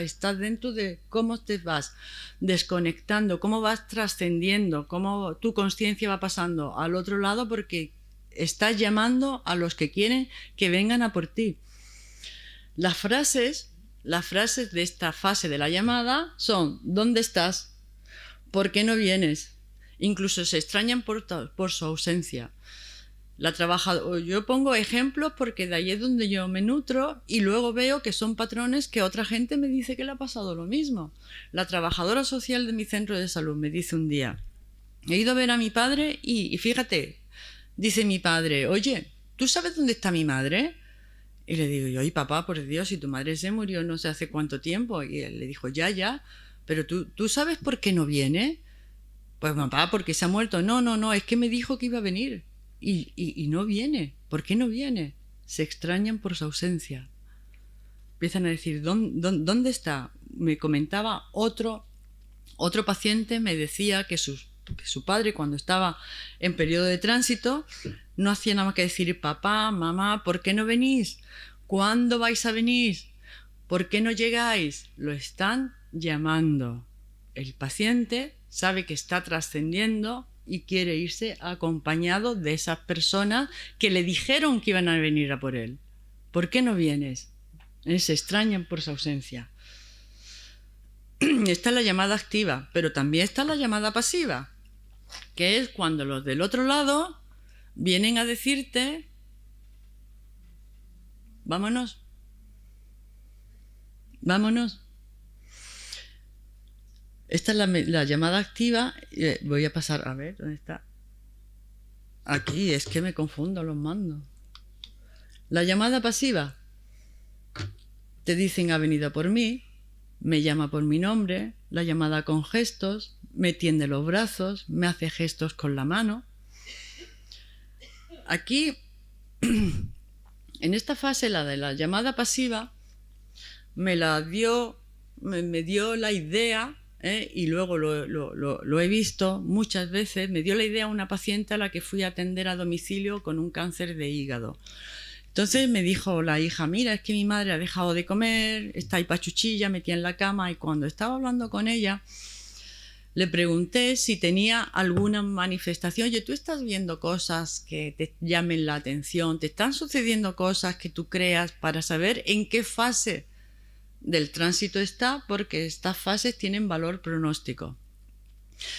estás dentro de cómo te vas desconectando, cómo vas trascendiendo, cómo tu conciencia va pasando al otro lado, porque estás llamando a los que quieren que vengan a por ti. Las frases de esta fase de la llamada son: ¿dónde estás? ¿Por qué no vienes? Incluso se extrañan por su ausencia. Yo pongo ejemplos porque de ahí es donde yo me nutro, y luego veo que son patrones que otra gente me dice que le ha pasado lo mismo. La trabajadora social de mi centro de salud me dice un día: he ido a ver a mi padre y fíjate, dice mi padre: oye, ¿tú sabes dónde está mi madre? Y le digo yo: ay, papá, por Dios, si tu madre se murió no sé hace cuánto tiempo. Y él le dijo: ya, pero ¿tú sabes por qué no viene? Pues papá, porque se ha muerto. No, es que me dijo que iba a venir y no viene. ¿Por qué no viene? Se extrañan por su ausencia. Empiezan a decir: ¿dónde está? Me comentaba otro paciente, me decía que su padre, cuando estaba en periodo de tránsito, no hacía nada más que decir: papá, mamá, ¿por qué no venís? ¿Cuándo vais a venir? ¿Por qué no llegáis? Lo están llamando. El paciente sabe que está trascendiendo y quiere irse acompañado de esas personas que le dijeron que iban a venir a por él. ¿Por qué no vienes? Se extrañan por su ausencia. Está la llamada activa, pero también está la llamada pasiva, que es cuando los del otro lado vienen a decirte: vámonos. Esta es la llamada activa. Voy a pasar, a ver, ¿dónde está? Aquí, es que me confundo los mandos. La llamada pasiva. Te dicen: ha venido por mí, me llama por mi nombre, la llamada con gestos, me tiende los brazos, me hace gestos con la mano. Aquí, en esta fase, la de la llamada pasiva, me dio la idea, y luego lo he visto muchas veces, me dio la idea una paciente a la que fui a atender a domicilio con un cáncer de hígado. Entonces me dijo la hija, mira, es que mi madre ha dejado de comer, está ahí pachuchilla, metida en la cama, y cuando estaba hablando con ella, le pregunté si tenía alguna manifestación. Oye, tú estás viendo cosas que te llamen la atención, te están sucediendo cosas que tú creas, para saber en qué fase del tránsito está, porque estas fases tienen valor pronóstico.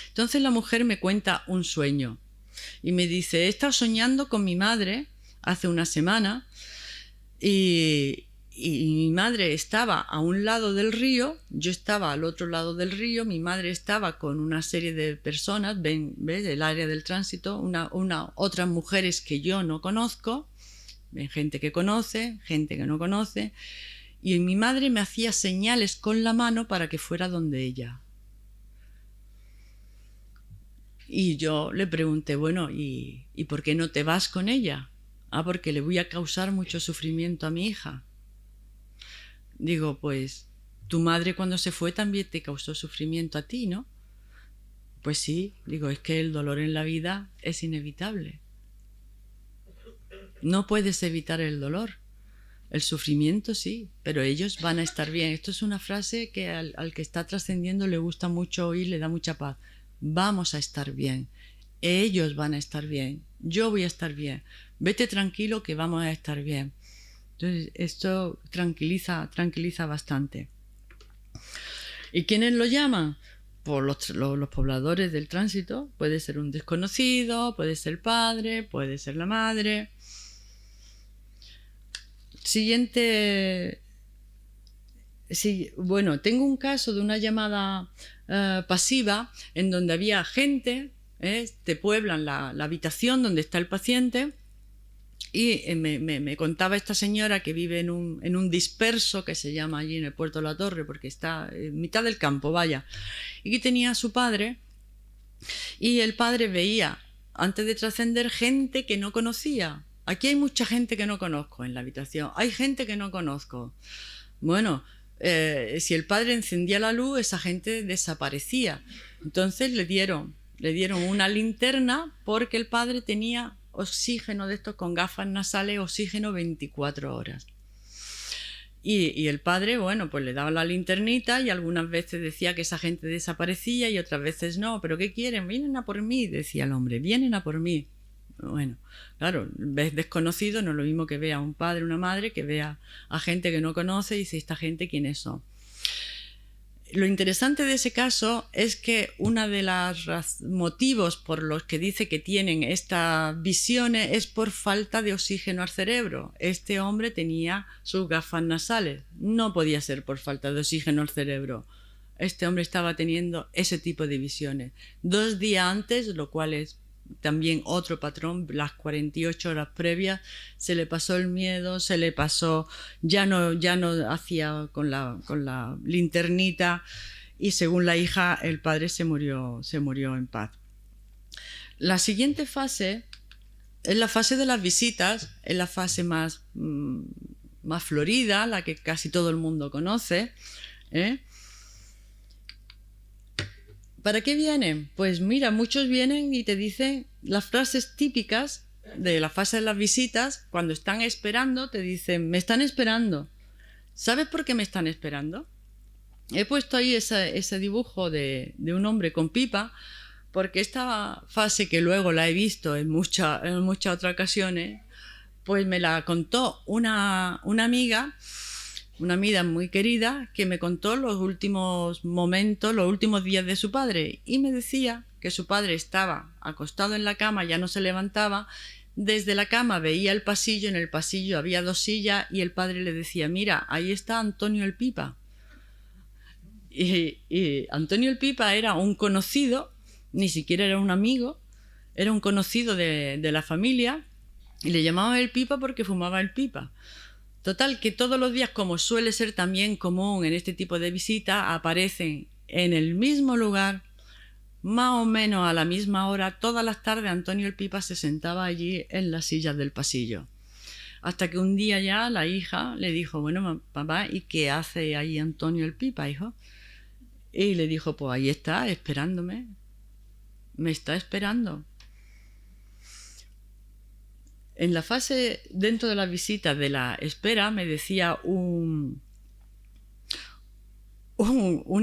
Entonces la mujer me cuenta un sueño y me dice, he estado soñando con mi madre hace una semana y mi madre estaba a un lado del río, yo estaba al otro lado del río, mi madre estaba con una serie de personas, ¿ves? El área del tránsito, otras mujeres que yo no conozco, gente que conoce, gente que no conoce, y mi madre me hacía señales con la mano para que fuera donde ella. Y yo le pregunté, bueno, ¿y por qué no te vas con ella? Ah, porque le voy a causar mucho sufrimiento a mi hija. Digo, pues tu madre cuando se fue también te causó sufrimiento a ti, ¿no? Pues sí, digo, es que el dolor en la vida es inevitable. No puedes evitar el dolor. El sufrimiento sí, pero ellos van a estar bien. Esto es una frase que al que está trascendiendo le gusta mucho oír, le da mucha paz. Vamos a estar bien. Ellos van a estar bien. Yo voy a estar bien. Vete tranquilo que vamos a estar bien. Entonces, esto tranquiliza bastante. ¿Y quiénes lo llaman? Por los pobladores del tránsito. Puede ser un desconocido, puede ser el padre, puede ser la madre. Siguiente. Sí, bueno, tengo un caso de una llamada pasiva en donde había gente, te pueblan la habitación donde está el paciente. Y me contaba esta señora que vive en un disperso que se llama allí en el Puerto de la Torre, porque está en mitad del campo, vaya. Y que tenía a su padre, y el padre veía, antes de trascender, gente que no conocía. Aquí hay mucha gente que no conozco en la habitación, hay gente que no conozco. Bueno, si el padre encendía la luz, esa gente desaparecía. Entonces le dieron una linterna porque el padre tenía oxígeno de estos con gafas nasales, oxígeno 24 horas. Y el padre, bueno, pues le daba la linternita y algunas veces decía que esa gente desaparecía y otras veces no. ¿Pero qué quieren? Vienen a por mí, decía el hombre, vienen a por mí. Bueno, claro, ves desconocido, no es lo mismo que vea a un padre, una madre, que vea a gente que no conoce y dice, ¿esta gente quiénes son? Lo interesante de ese caso es que uno de los motivos por los que dice que tienen estas visiones es por falta de oxígeno al cerebro. Este hombre tenía sus gafas nasales. No podía ser por falta de oxígeno al cerebro. Este hombre estaba teniendo ese tipo de visiones. 2 días antes, lo cual es también otro patrón, las 48 horas previas, se le pasó el miedo, se le pasó, ya no hacía con la linternita, y según la hija, el padre se murió en paz. La siguiente fase es la fase de las visitas, es la fase más florida, la que casi todo el mundo conoce, ¿Para qué vienen? Pues mira, muchos vienen y te dicen las frases típicas de la fase de las visitas. Cuando están esperando, te dicen, me están esperando. ¿Sabes por qué me están esperando? He puesto ahí ese dibujo de un hombre con pipa, porque esta fase, que luego la he visto en muchas otras ocasiones, pues me la contó una amiga muy querida, que me contó los últimos momentos, los últimos días de su padre, y me decía que su padre estaba acostado en la cama, ya no se levantaba. Desde la cama veía el pasillo, en el pasillo había 2 sillas y el padre le decía, mira, ahí está Antonio el Pipa. Y Antonio el Pipa era un conocido, ni siquiera era un amigo, era un conocido de la familia, y le llamaban el Pipa porque fumaba el pipa. Total, que todos los días, como suele ser también común en este tipo de visitas, aparecen en el mismo lugar, más o menos a la misma hora, todas las tardes Antonio el Pipa se sentaba allí en las sillas del pasillo. Hasta que un día ya la hija le dijo, bueno, papá, ¿y qué hace ahí Antonio el Pipa, hijo? Y le dijo, pues ahí está, esperándome. Me está esperando. En la fase, dentro de las visitas de la espera, me decía un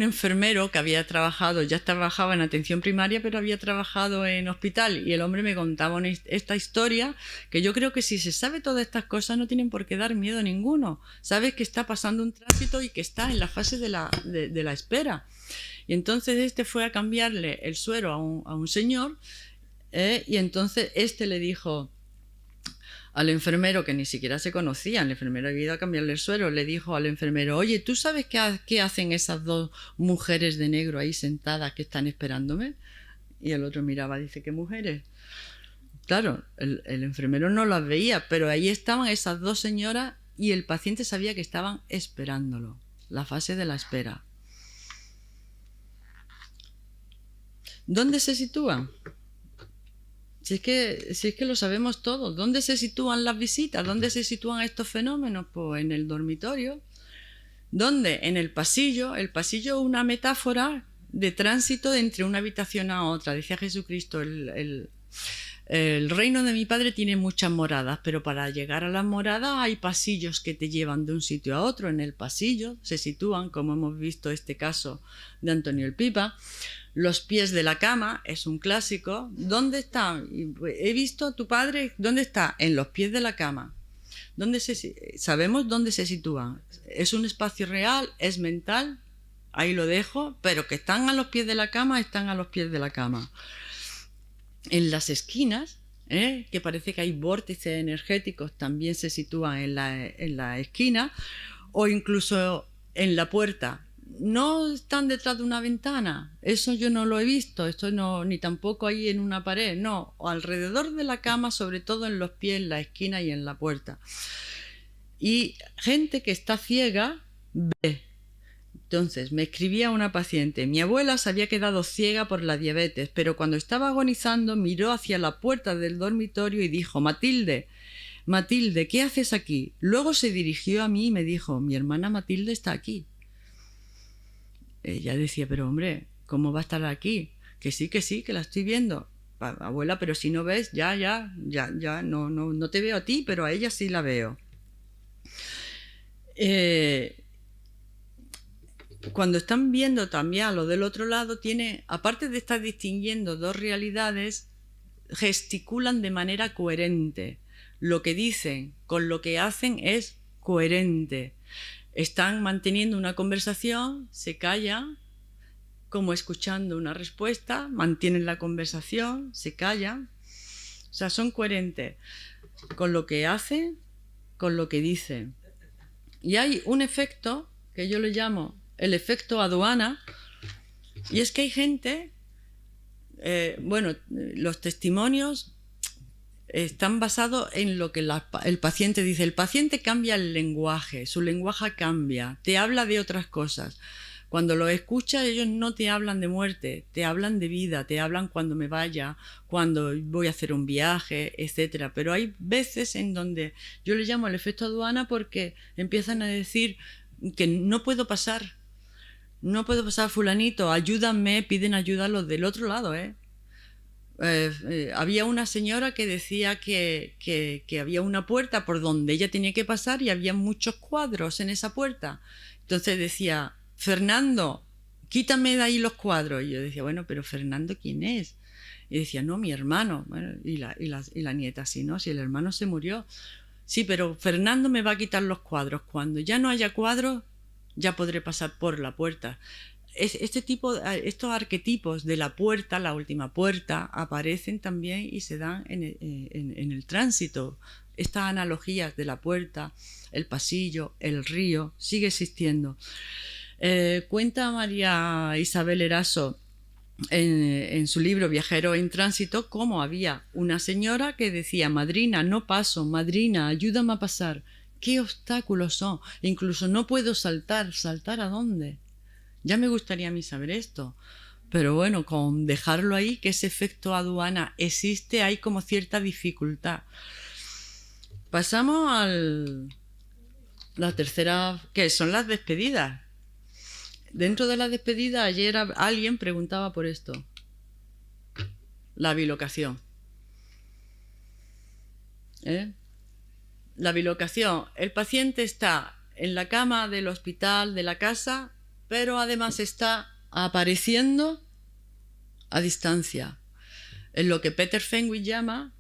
enfermero que había trabajado, ya trabajaba en atención primaria, pero había trabajado en hospital, y el hombre me contaba esta historia, que yo creo que si se sabe todas estas cosas no tienen por qué dar miedo ninguno. Sabes que está pasando un tránsito y que está en la fase de la espera. Y entonces este fue a cambiarle el suero a un señor, y entonces este le dijo al enfermero, que ni siquiera se conocían, el enfermero había ido a cambiarle el suero, le dijo al enfermero, oye, ¿tú sabes qué hacen esas dos mujeres de negro ahí sentadas que están esperándome? Y el otro miraba, dice, ¿qué mujeres? Claro, el enfermero no las veía, pero ahí estaban esas dos señoras y el paciente sabía que estaban esperándolo, la fase de la espera. ¿Dónde se sitúan? Si es que lo sabemos todos. ¿Dónde se sitúan las visitas? ¿Dónde se sitúan estos fenómenos? Pues en el dormitorio. ¿Dónde? En el pasillo. El pasillo es una metáfora de tránsito entre una habitación a otra. Decía Jesucristo, el reino de mi Padre tiene muchas moradas, pero para llegar a las moradas hay pasillos que te llevan de un sitio a otro. En el pasillo se sitúan, como hemos visto este caso de Antonio el Pipa. Los pies de la cama es un clásico. ¿Dónde está? He visto a tu padre. ¿Dónde está? En los pies de la cama. Sabemos dónde se sitúan. ¿Es un espacio real? ¿Es mental? Ahí lo dejo. Pero que están a los pies de la cama, están a los pies de la cama. En las esquinas, que parece que hay vórtices energéticos, también se sitúan en la esquina, o incluso en la puerta. No están detrás de una ventana, eso yo no lo he visto, esto no, ni tampoco ahí en una pared, no, alrededor de la cama, sobre todo en los pies, en la esquina y en la puerta. Y gente que está ciega ve. Entonces me escribía una paciente, mi abuela se había quedado ciega por la diabetes, pero cuando estaba agonizando miró hacia la puerta del dormitorio y dijo, Matilde, Matilde, ¿qué haces aquí? Luego se dirigió a mí y me dijo, mi hermana Matilde está aquí. Ella decía, pero hombre, ¿cómo va a estar aquí? Que sí, que la estoy viendo. Abuela, pero si no ves, ya, no te veo a ti, pero a ella sí la veo. Cuando están viendo también a lo del otro lado, aparte de estar distinguiendo dos realidades, gesticulan de manera coherente. Lo que dicen con lo que hacen es coherente. Están manteniendo una conversación, se callan, como escuchando una respuesta, mantienen la conversación, se callan. O sea, son coherentes con lo que hacen, con lo que dicen. Y hay un efecto que yo le llamo el efecto aduana, y es que hay gente, los testimonios están basados en lo que el paciente dice. El paciente cambia el lenguaje, su lenguaje cambia, te habla de otras cosas. Cuando lo escuchas, ellos no te hablan de muerte, te hablan de vida, te hablan cuando me vaya, cuando voy a hacer un viaje, etc. Pero hay veces en donde yo le llamo el efecto aduana porque empiezan a decir que no puedo pasar fulanito, ayúdame, piden ayuda a los del otro lado, había una señora que decía que había una puerta por donde ella tenía que pasar y había muchos cuadros en esa puerta. Entonces decía, Fernando, quítame de ahí los cuadros. Y yo decía, bueno, pero Fernando, ¿quién es? Y decía, no, mi hermano. Bueno, y la nieta, sí, ¿no? Si el hermano se murió. Sí, pero Fernando me va a quitar los cuadros. Cuando ya no haya cuadros, ya podré pasar por la puerta. Estos arquetipos de la puerta, la última puerta, aparecen también y se dan en el tránsito. Estas analogías de la puerta, el pasillo, el río, sigue existiendo. Cuenta María Isabel Eraso en su libro Viajero en Tránsito cómo había una señora que decía, madrina, no paso, madrina, ayúdame a pasar. ¿Qué obstáculos son? Incluso no puedo saltar. ¿Saltar a dónde? Ya me gustaría a mí saber esto. Pero bueno, con dejarlo ahí, que ese efecto aduana existe, hay como cierta dificultad. Pasamos a la tercera, que son las despedidas. Dentro de la despedida, ayer alguien preguntaba por esto. La bilocación. La bilocación. El paciente está en la cama del hospital, de la casa, pero además está apareciendo a distancia. En lo que Peter Fenwick llama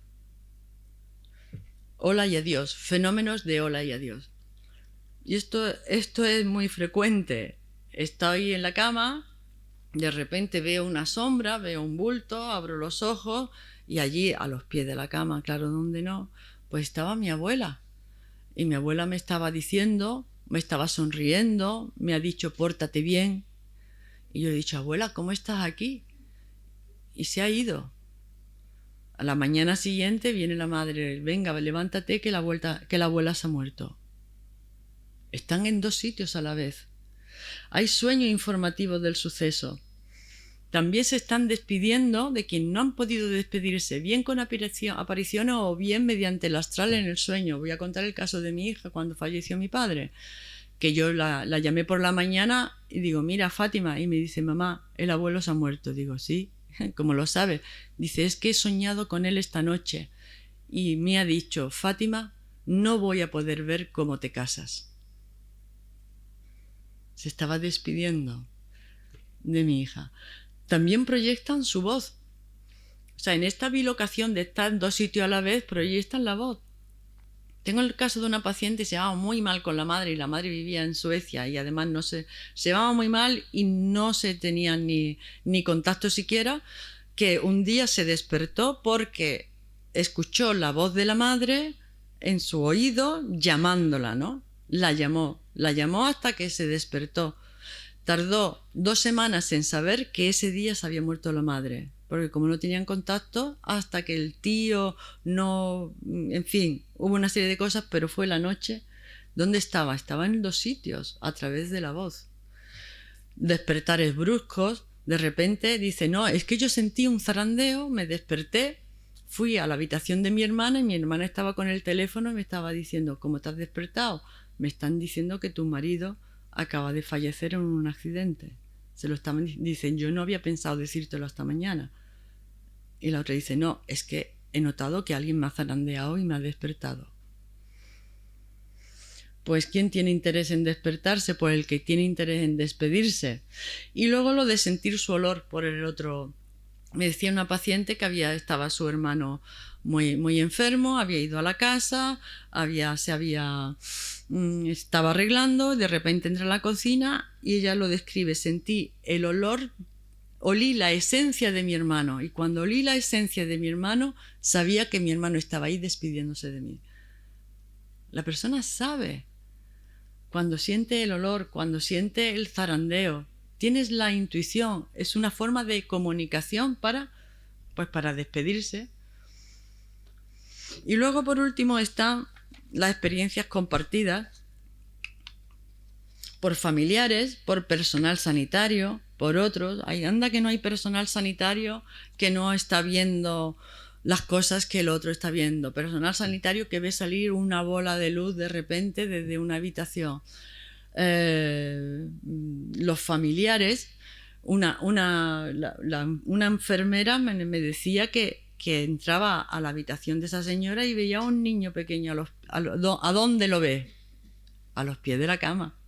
hola y adiós, fenómenos de hola y adiós. Y esto es muy frecuente. Estoy en la cama, de repente veo una sombra, veo un bulto, abro los ojos y allí a los pies de la cama, claro, ¿dónde no? Pues estaba mi abuela. Y mi abuela me estaba diciendo, me estaba sonriendo, me ha dicho pórtate bien. Y yo he dicho, abuela, ¿cómo estás aquí? Y se ha ido. A la mañana siguiente viene la madre, venga, levántate que la abuela se ha muerto. Están en dos sitios a la vez. Hay sueños informativos del suceso. También se están despidiendo de quien no han podido despedirse, bien con apariciones o bien mediante el astral en el sueño. Voy a contar el caso de mi hija cuando falleció mi padre, que yo la llamé por la mañana y digo, mira Fátima, y me dice, mamá, el abuelo se ha muerto. Digo, sí, ¿cómo lo sabe? Dice, es que he soñado con él esta noche y me ha dicho, Fátima, no voy a poder ver cómo te casas. Se estaba despidiendo de mi hija. También proyectan su voz. O sea, en esta bilocación de estar en dos sitios a la vez, proyectan la voz. Tengo el caso de una paciente que se llevaba muy mal con la madre y la madre vivía en Suecia y además se llevaba muy mal y no se tenían ni contacto siquiera, que un día se despertó porque escuchó la voz de la madre en su oído llamándola, ¿no? La llamó hasta que se despertó. Tardó 2 semanas en saber que ese día se había muerto la madre, porque como no tenían contacto, hasta que el tío no... En fin, hubo una serie de cosas, pero fue la noche. ¿Dónde estaba? Estaba en 2 sitios, a través de la voz. Despertares bruscos, de repente dice, no, es que yo sentí un zarandeo, me desperté, fui a la habitación de mi hermana y mi hermana estaba con el teléfono y me estaba diciendo, ¿cómo te has despertado? Me están diciendo que tu marido acaba de fallecer en un accidente. Se lo estaban dicen, yo no había pensado decírtelo hasta mañana. Y la otra dice, no, es que he notado que alguien me ha zarandeado y me ha despertado. Pues ¿quién tiene interés en despertarse? Pues el que tiene interés en despedirse. Y luego lo de sentir su olor por el otro. Me decía una paciente que estaba su hermano muy enfermo, había ido a la casa, estaba arreglando, de repente entra a la cocina y ella lo describe, sentí el olor, olí la esencia de mi hermano y cuando olí la esencia de mi hermano sabía que mi hermano estaba ahí despidiéndose de mí. La persona sabe cuando siente el olor, cuando siente el zarandeo, tienes la intuición, es una forma de comunicación para despedirse. Y luego por último están las experiencias compartidas por familiares, por personal sanitario, por otros. Anda que no hay personal sanitario que no está viendo las cosas que el otro está viendo. Personal sanitario que ve salir una bola de luz de repente desde una habitación. Los familiares, una enfermera me decía que entraba a la habitación de esa señora y veía a un niño pequeño. ¿A dónde lo ve? A los pies de la cama.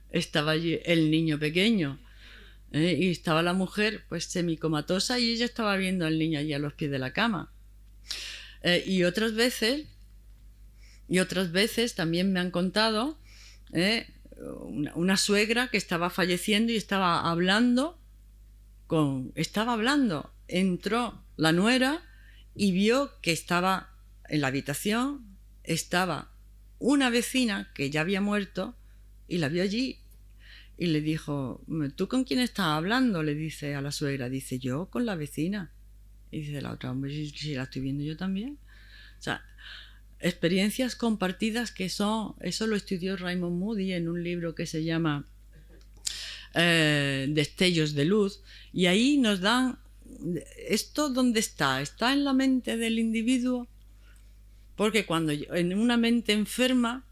Estaba allí el niño pequeño. Y estaba la mujer pues semicomatosa y ella estaba viendo al niño allí a los pies de la cama. Y otras veces también me han contado una suegra que estaba falleciendo y estaba hablando, entró la nuera y vio que estaba en la habitación, estaba una vecina que ya había muerto y la vio allí y le dijo, ¿tú con quién estás hablando? Le dice a la suegra, dice, yo con la vecina. Y dice la otra, hombre, si la estoy viendo yo también. O sea, experiencias compartidas que son, eso lo estudió Raymond Moody en un libro que se llama Destellos de Luz, y ahí nos dan, ¿esto dónde está? ¿Está en la mente del individuo? Porque cuando en una mente enferma,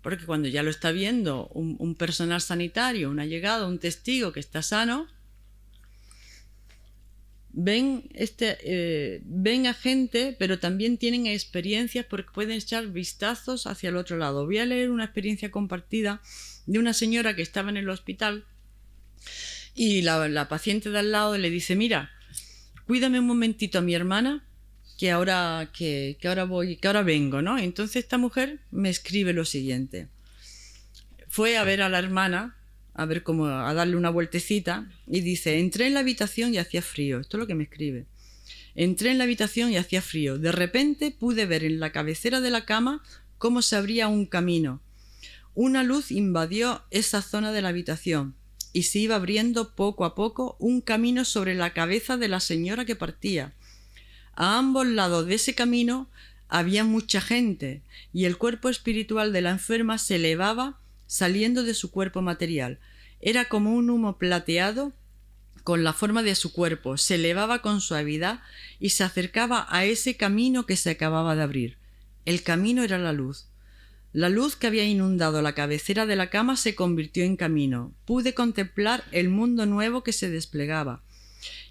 porque cuando ya lo está viendo un personal sanitario, un allegado, un testigo que está sano, ven a gente, pero también tienen experiencias porque pueden echar vistazos hacia el otro lado. Voy a leer una experiencia compartida de una señora que estaba en el hospital y la paciente de al lado le dice: mira, cuídame un momentito a mi hermana, que ahora vengo, ¿no? Entonces esta mujer me escribe lo siguiente: fue a ver a la hermana, a darle una vueltecita, y dice: entré en la habitación y hacía frío. Esto es lo que me escribe. Entré en la habitación y hacía frío. De repente pude ver en la cabecera de la cama cómo se abría un camino. Una luz invadió esa zona de la habitación y se iba abriendo poco a poco un camino sobre la cabeza de la señora que partía. A ambos lados de ese camino había mucha gente y el cuerpo espiritual de la enferma se elevaba saliendo de su cuerpo material. Era como un humo plateado con la forma de su cuerpo, se elevaba con suavidad y se acercaba a ese camino que se acababa de abrir. El camino era la luz. La luz que había inundado la cabecera de la cama se convirtió en camino. Pude contemplar el mundo nuevo que se desplegaba.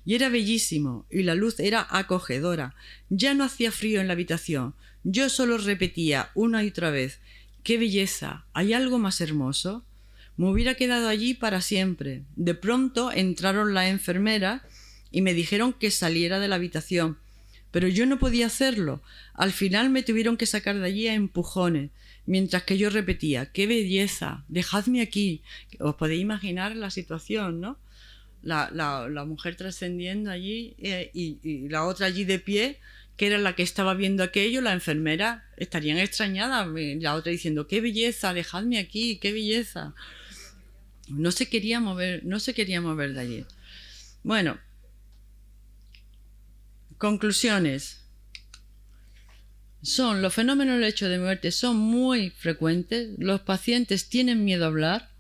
Y era bellísimo, y la luz era acogedora. Ya no hacía frío en la habitación. Yo solo repetía una y otra vez: ¡qué belleza! ¿Hay algo más hermoso? Me hubiera quedado allí para siempre. De pronto entraron las enfermeras y me dijeron que saliera de la habitación. Pero yo no podía hacerlo. Al final me tuvieron que sacar de allí a empujones, mientras que yo repetía: ¡qué belleza! ¡Dejadme aquí! Os podéis imaginar la situación, ¿no? La mujer trascendiendo allí y la otra allí de pie, que era la que estaba viendo aquello. La enfermera estarían extrañadas, la otra diciendo: ¡qué belleza! ¡Dejadme aquí! ¡Qué belleza! No se quería mover de allí. Bueno, conclusiones. Los fenómenos del hecho de muerte son muy frecuentes, los pacientes tienen miedo a hablar,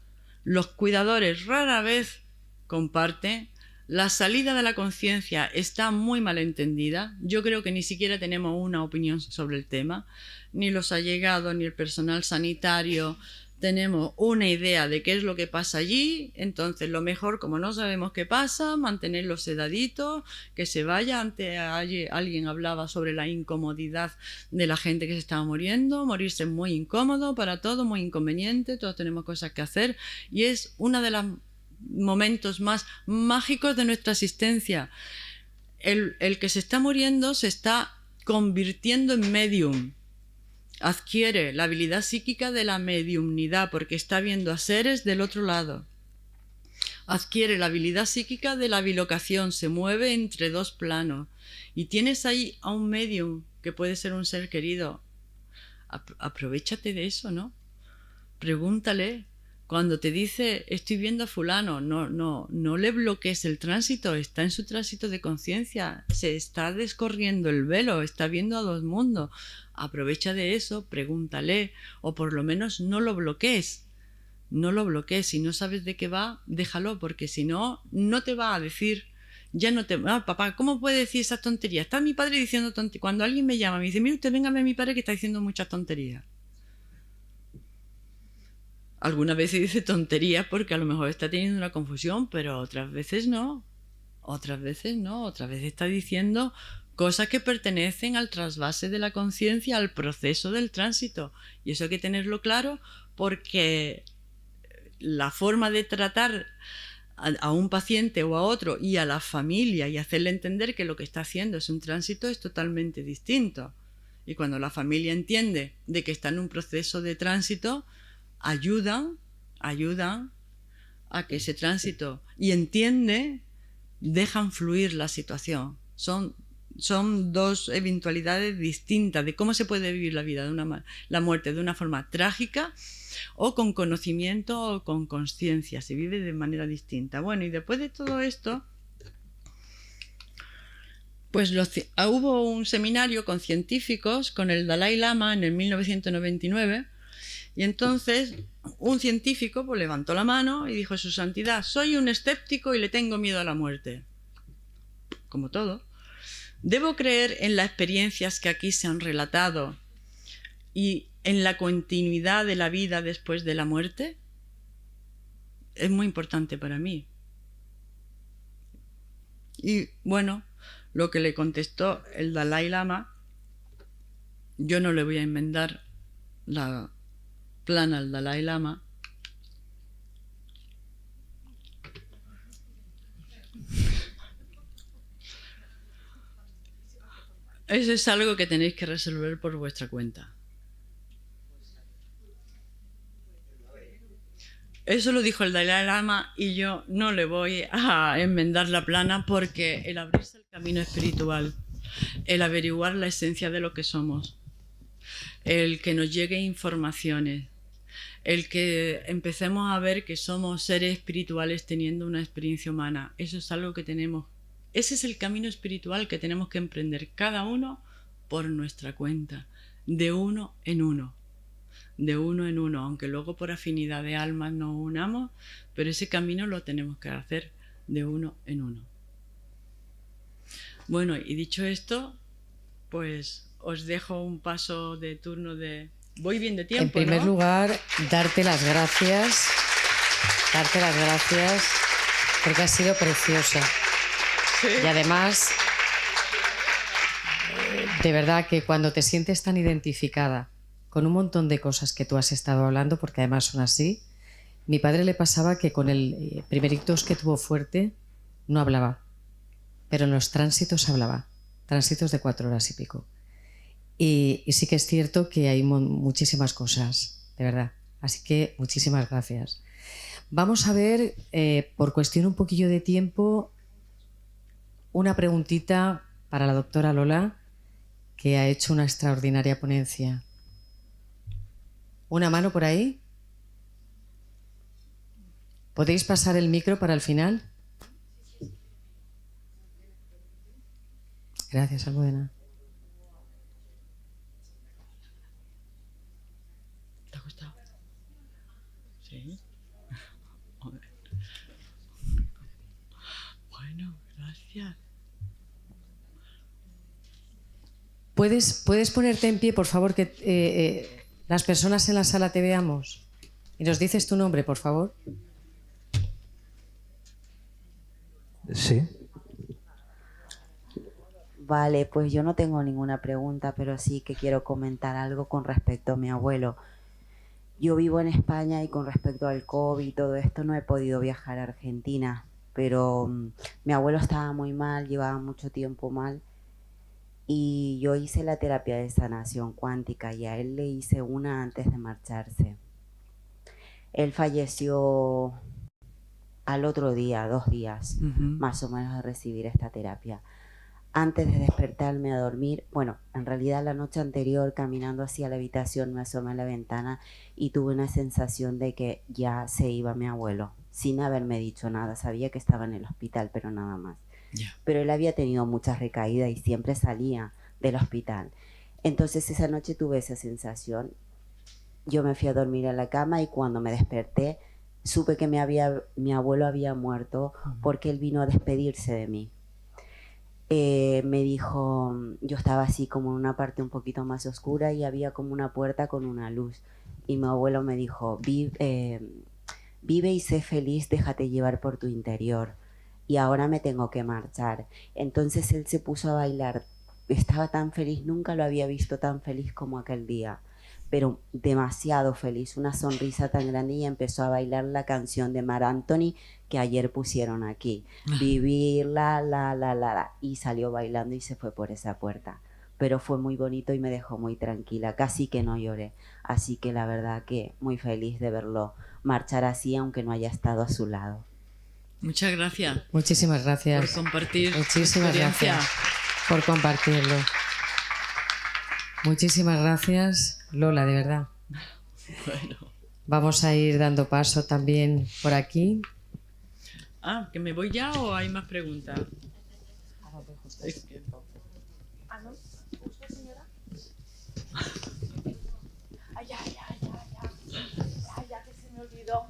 los cuidadores rara vez comparten, la salida de la conciencia está muy mal entendida. Yo creo que ni siquiera tenemos una opinión sobre el tema, ni los allegados ni el personal sanitario tenemos una idea de qué es lo que pasa allí. Entonces lo mejor, como no sabemos qué pasa, mantenerlos sedaditos, que se vaya. Antes alguien hablaba sobre la incomodidad de la gente que se estaba muriendo. Morirse es muy incómodo para todos, muy inconveniente, todos tenemos cosas que hacer y es uno de los momentos más mágicos de nuestra existencia. El que se está muriendo se está convirtiendo en medium. Adquiere la habilidad psíquica de la mediumnidad porque está viendo a seres del otro lado. Adquiere la habilidad psíquica de la bilocación, se mueve entre dos planos. Y tienes ahí a un medium que puede ser un ser querido. Aprovechate de eso, ¿no? Pregúntale. Cuando te dice: estoy viendo a fulano, no le bloquees el tránsito, está en su tránsito de conciencia, se está descorriendo el velo, está viendo a dos mundos. Aprovecha de eso, pregúntale, o por lo menos no lo bloquees. No lo bloquees. Si no sabes de qué va, déjalo, porque si no, no te va a decir. Ya no te... papá, ¿cómo puede decir esa tontería? Está mi padre diciendo tonterías. Cuando alguien me llama, me dice: mire usted, véngame a mi padre que está diciendo muchas tonterías. Algunas veces dice tonterías porque a lo mejor está teniendo una confusión, pero otras veces no. Otras veces está diciendo cosas que pertenecen al trasvase de la conciencia, al proceso del tránsito. Y eso hay que tenerlo claro, porque la forma de tratar a un paciente o a otro y a la familia y hacerle entender que lo que está haciendo es un tránsito es totalmente distinto. Y cuando la familia entiende de que está en un proceso de tránsito, ayudan a que ese tránsito, y dejan fluir la situación. Son dos eventualidades distintas de cómo se puede vivir la muerte de una forma trágica o con conocimiento o con conciencia. Se vive de manera distinta. Bueno, y después de todo esto, Pues hubo un seminario con científicos, con el Dalai Lama en el 1999, y entonces un científico pues, levantó la mano y dijo: Su Santidad, soy un escéptico y le tengo miedo a la muerte. Como todo. ¿Debo creer en las experiencias que aquí se han relatado y en la continuidad de la vida después de la muerte? Es muy importante para mí. Y bueno, lo que le contestó el Dalai Lama, yo no le voy a enmendar la plana al Dalai Lama. Eso es algo que tenéis que resolver por vuestra cuenta. Eso lo dijo el Dalai Lama y yo no le voy a enmendar la plana, porque el abrirse el camino espiritual, el averiguar la esencia de lo que somos, el que nos llegue informaciones, el que empecemos a ver que somos seres espirituales teniendo una experiencia humana, eso es algo que tenemos. Ese es el camino espiritual que tenemos que emprender cada uno por nuestra cuenta, de uno en uno. De uno en uno, aunque luego por afinidad de almas nos unamos, pero ese camino lo tenemos que hacer de uno en uno. Bueno, y dicho esto, pues os dejo un paso de turno de... Voy bien de tiempo, En primer ¿no? lugar, darte las gracias, porque has sido preciosa. Sí. Y además, de verdad que cuando te sientes tan identificada con un montón de cosas que tú has estado hablando, porque además son así, mi padre le pasaba que con el primer ictus que tuvo fuerte no hablaba, pero en los tránsitos hablaba, tránsitos de 4 horas y pico. Y sí que es cierto que hay muchísimas cosas, de verdad. Así que muchísimas gracias. Vamos a ver, por cuestión un poquillo de tiempo, una preguntita para la doctora Lola, que ha hecho una extraordinaria ponencia. ¿Una mano por ahí? ¿Podéis pasar el micro para el final? Gracias, Almudena. ¿Te ha gustado? Sí. Bueno, gracias. ¿Puedes ponerte en pie, por favor, que las personas en la sala te veamos? Y nos dices tu nombre, por favor. Sí. Vale, pues yo no tengo ninguna pregunta, pero sí que quiero comentar algo con respecto a mi abuelo. Yo vivo en España y con respecto al COVID y todo esto no he podido viajar a Argentina, pero mi abuelo estaba muy mal, llevaba mucho tiempo mal, y yo hice la terapia de sanación cuántica y a él le hice una antes de marcharse. Él falleció al otro día, 2 días, más o menos, de recibir esta terapia. Antes de despertarme a dormir, bueno, en realidad la noche anterior, caminando hacia la habitación, me asomé a la ventana y tuve una sensación de que ya se iba mi abuelo, sin haberme dicho nada. Sabía que estaba en el hospital, pero nada más. Yeah. Pero él había tenido muchas recaídas y siempre salía del hospital. Entonces esa noche tuve esa sensación. Yo me fui a dormir a la cama y cuando me desperté supe que mi abuelo había muerto porque él vino a despedirse de mí. Me dijo, yo estaba así como en una parte un poquito más oscura y había como una puerta con una luz. Y mi abuelo me dijo, vive y sé feliz, déjate llevar por tu interior. Y ahora me tengo que marchar. Entonces él se puso a bailar. Estaba tan feliz, nunca lo había visto tan feliz como aquel día, pero demasiado feliz, una sonrisa tan grande, y empezó a bailar la canción de Mar Anthony que ayer pusieron aquí. Vivir, la, y salió bailando y se fue por esa puerta. Pero fue muy bonito y me dejó muy tranquila, casi que no lloré. Así que la verdad que muy feliz de verlo marchar así, aunque no haya estado a su lado. Muchas gracias. Muchísimas gracias. Por compartir Muchísimas tu experiencia. gracias por compartirlo. Muchísimas gracias, Lola, de verdad. Bueno. Vamos a ir dando paso también por aquí. ¿Que me voy ya o hay más preguntas? Ah, ¿no? ¿Usted, señora? Ay, ya, que se me olvidó.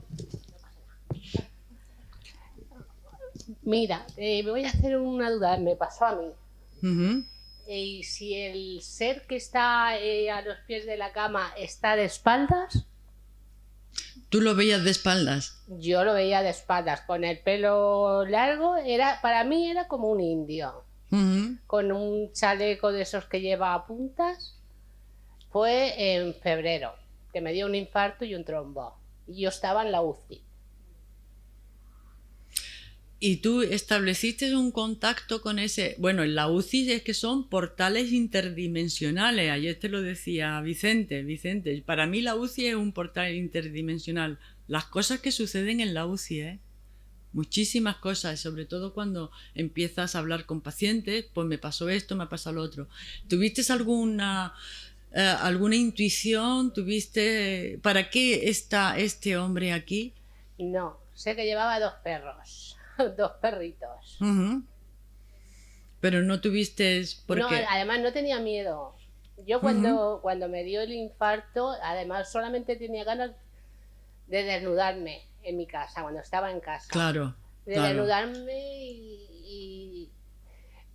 Mira, me voy a hacer una duda, me pasó a mí. Y si el ser que está a los pies de la cama está de espaldas... ¿Tú lo veías de espaldas? Yo lo veía de espaldas, con el pelo largo, para mí era como un indio, con un chaleco de esos que lleva a puntas. Fue en febrero, que me dio un infarto y un trombo, y yo estaba en la UCI. ¿Y tú estableciste un contacto con ese? Bueno, en la UCI es que son portales interdimensionales. Ayer te lo decía Vicente. Para mí la UCI es un portal interdimensional. Las cosas que suceden en la UCI, muchísimas cosas, sobre todo cuando empiezas a hablar con pacientes, pues me pasó esto, me ha pasado lo otro. ¿Tuviste alguna intuición? ¿Tuviste para qué está este hombre aquí? No, sé que llevaba 2 perros. 2 perritos. Pero no tuviste... ¿por no, qué? Además no tenía miedo. Yo cuando me dio el infarto, además solamente tenía ganas de desnudarme en mi casa, cuando estaba en casa. Claro. Desnudarme y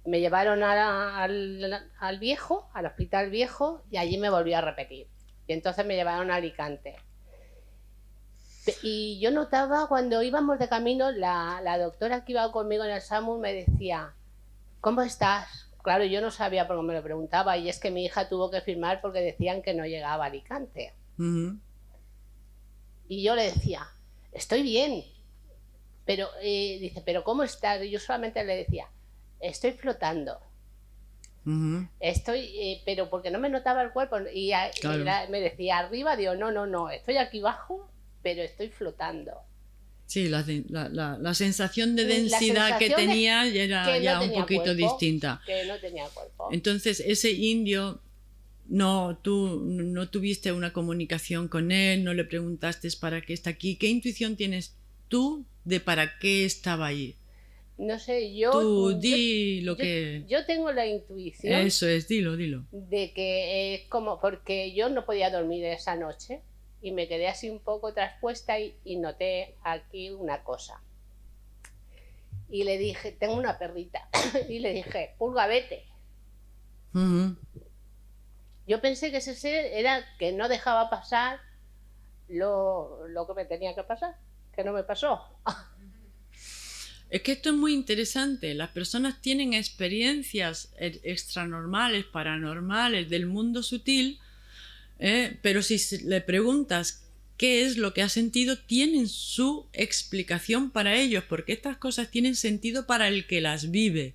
me llevaron al viejo, al hospital viejo, y allí me volvió a repetir. Y entonces me llevaron a Alicante. Y yo notaba cuando íbamos de camino, la doctora que iba conmigo en el SAMU me decía, ¿cómo estás? Claro, yo no sabía por qué me lo preguntaba, y es que mi hija tuvo que firmar porque decían que no llegaba a Alicante. Y yo le decía, estoy bien. Pero dice, ¿pero cómo estás? Y yo solamente le decía, estoy flotando. Estoy, pero porque no me notaba el cuerpo. Y claro. Me decía arriba, digo, no, estoy aquí abajo, pero estoy flotando. Sí, la sensación de densidad que tenía era ya un poquito distinta. Que no tenía cuerpo. Entonces, ese indio, tú no tuviste una comunicación con él, no le preguntaste para qué está aquí. ¿Qué intuición tienes tú de para qué estaba ahí? No sé, yo tengo la intuición. Eso es, dilo. De que es como, porque yo no podía dormir esa noche y me quedé así un poco traspuesta y noté aquí una cosa. Y le dije, tengo una perrita, y le dije, Pulga, vete. Yo pensé que ese ser era que no dejaba pasar lo que me tenía que pasar, que no me pasó. Es que esto es muy interesante. Las personas tienen experiencias extranormales, paranormales, del mundo sutil, pero si le preguntas qué es lo que ha sentido, tienen su explicación para ellos, porque estas cosas tienen sentido para el que las vive.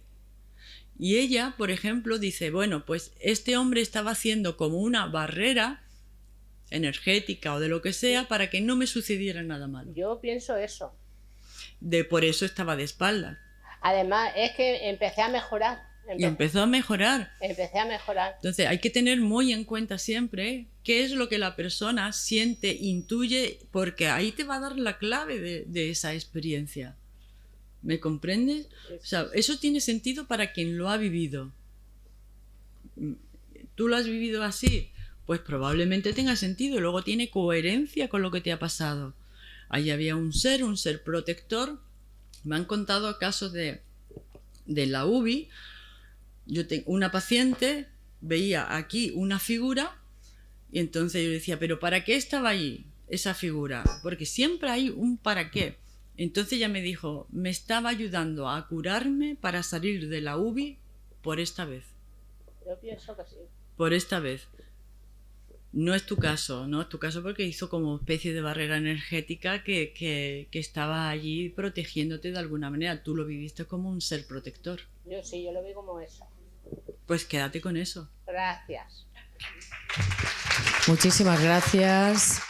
Y ella, por ejemplo, dice, bueno, pues este hombre estaba haciendo como una barrera energética o de lo que sea para que no me sucediera nada malo. Yo pienso eso. Por eso estaba de espaldas. Además, es que empecé a mejorar. Empezó a mejorar. Empecé a mejorar. Entonces, hay que tener muy en cuenta siempre qué es lo que la persona siente, intuye, porque ahí te va a dar la clave de esa experiencia. ¿Me comprendes? O sea, eso tiene sentido para quien lo ha vivido. ¿Tú lo has vivido así? Pues probablemente tenga sentido. Luego tiene coherencia con lo que te ha pasado. Ahí había un ser protector. Me han contado casos de la UBI. Yo tengo una paciente, veía aquí una figura y entonces yo decía, ¿pero para qué estaba ahí esa figura? Porque siempre hay un para qué. Entonces ella me dijo, me estaba ayudando a curarme para salir de la UBI por esta vez. Yo pienso que sí. Por esta vez. No es tu caso porque hizo como especie de barrera energética que estaba allí protegiéndote de alguna manera. Tú lo viviste como un ser protector. Yo sí, yo lo vi como eso. Pues quédate con eso. Gracias. Muchísimas gracias.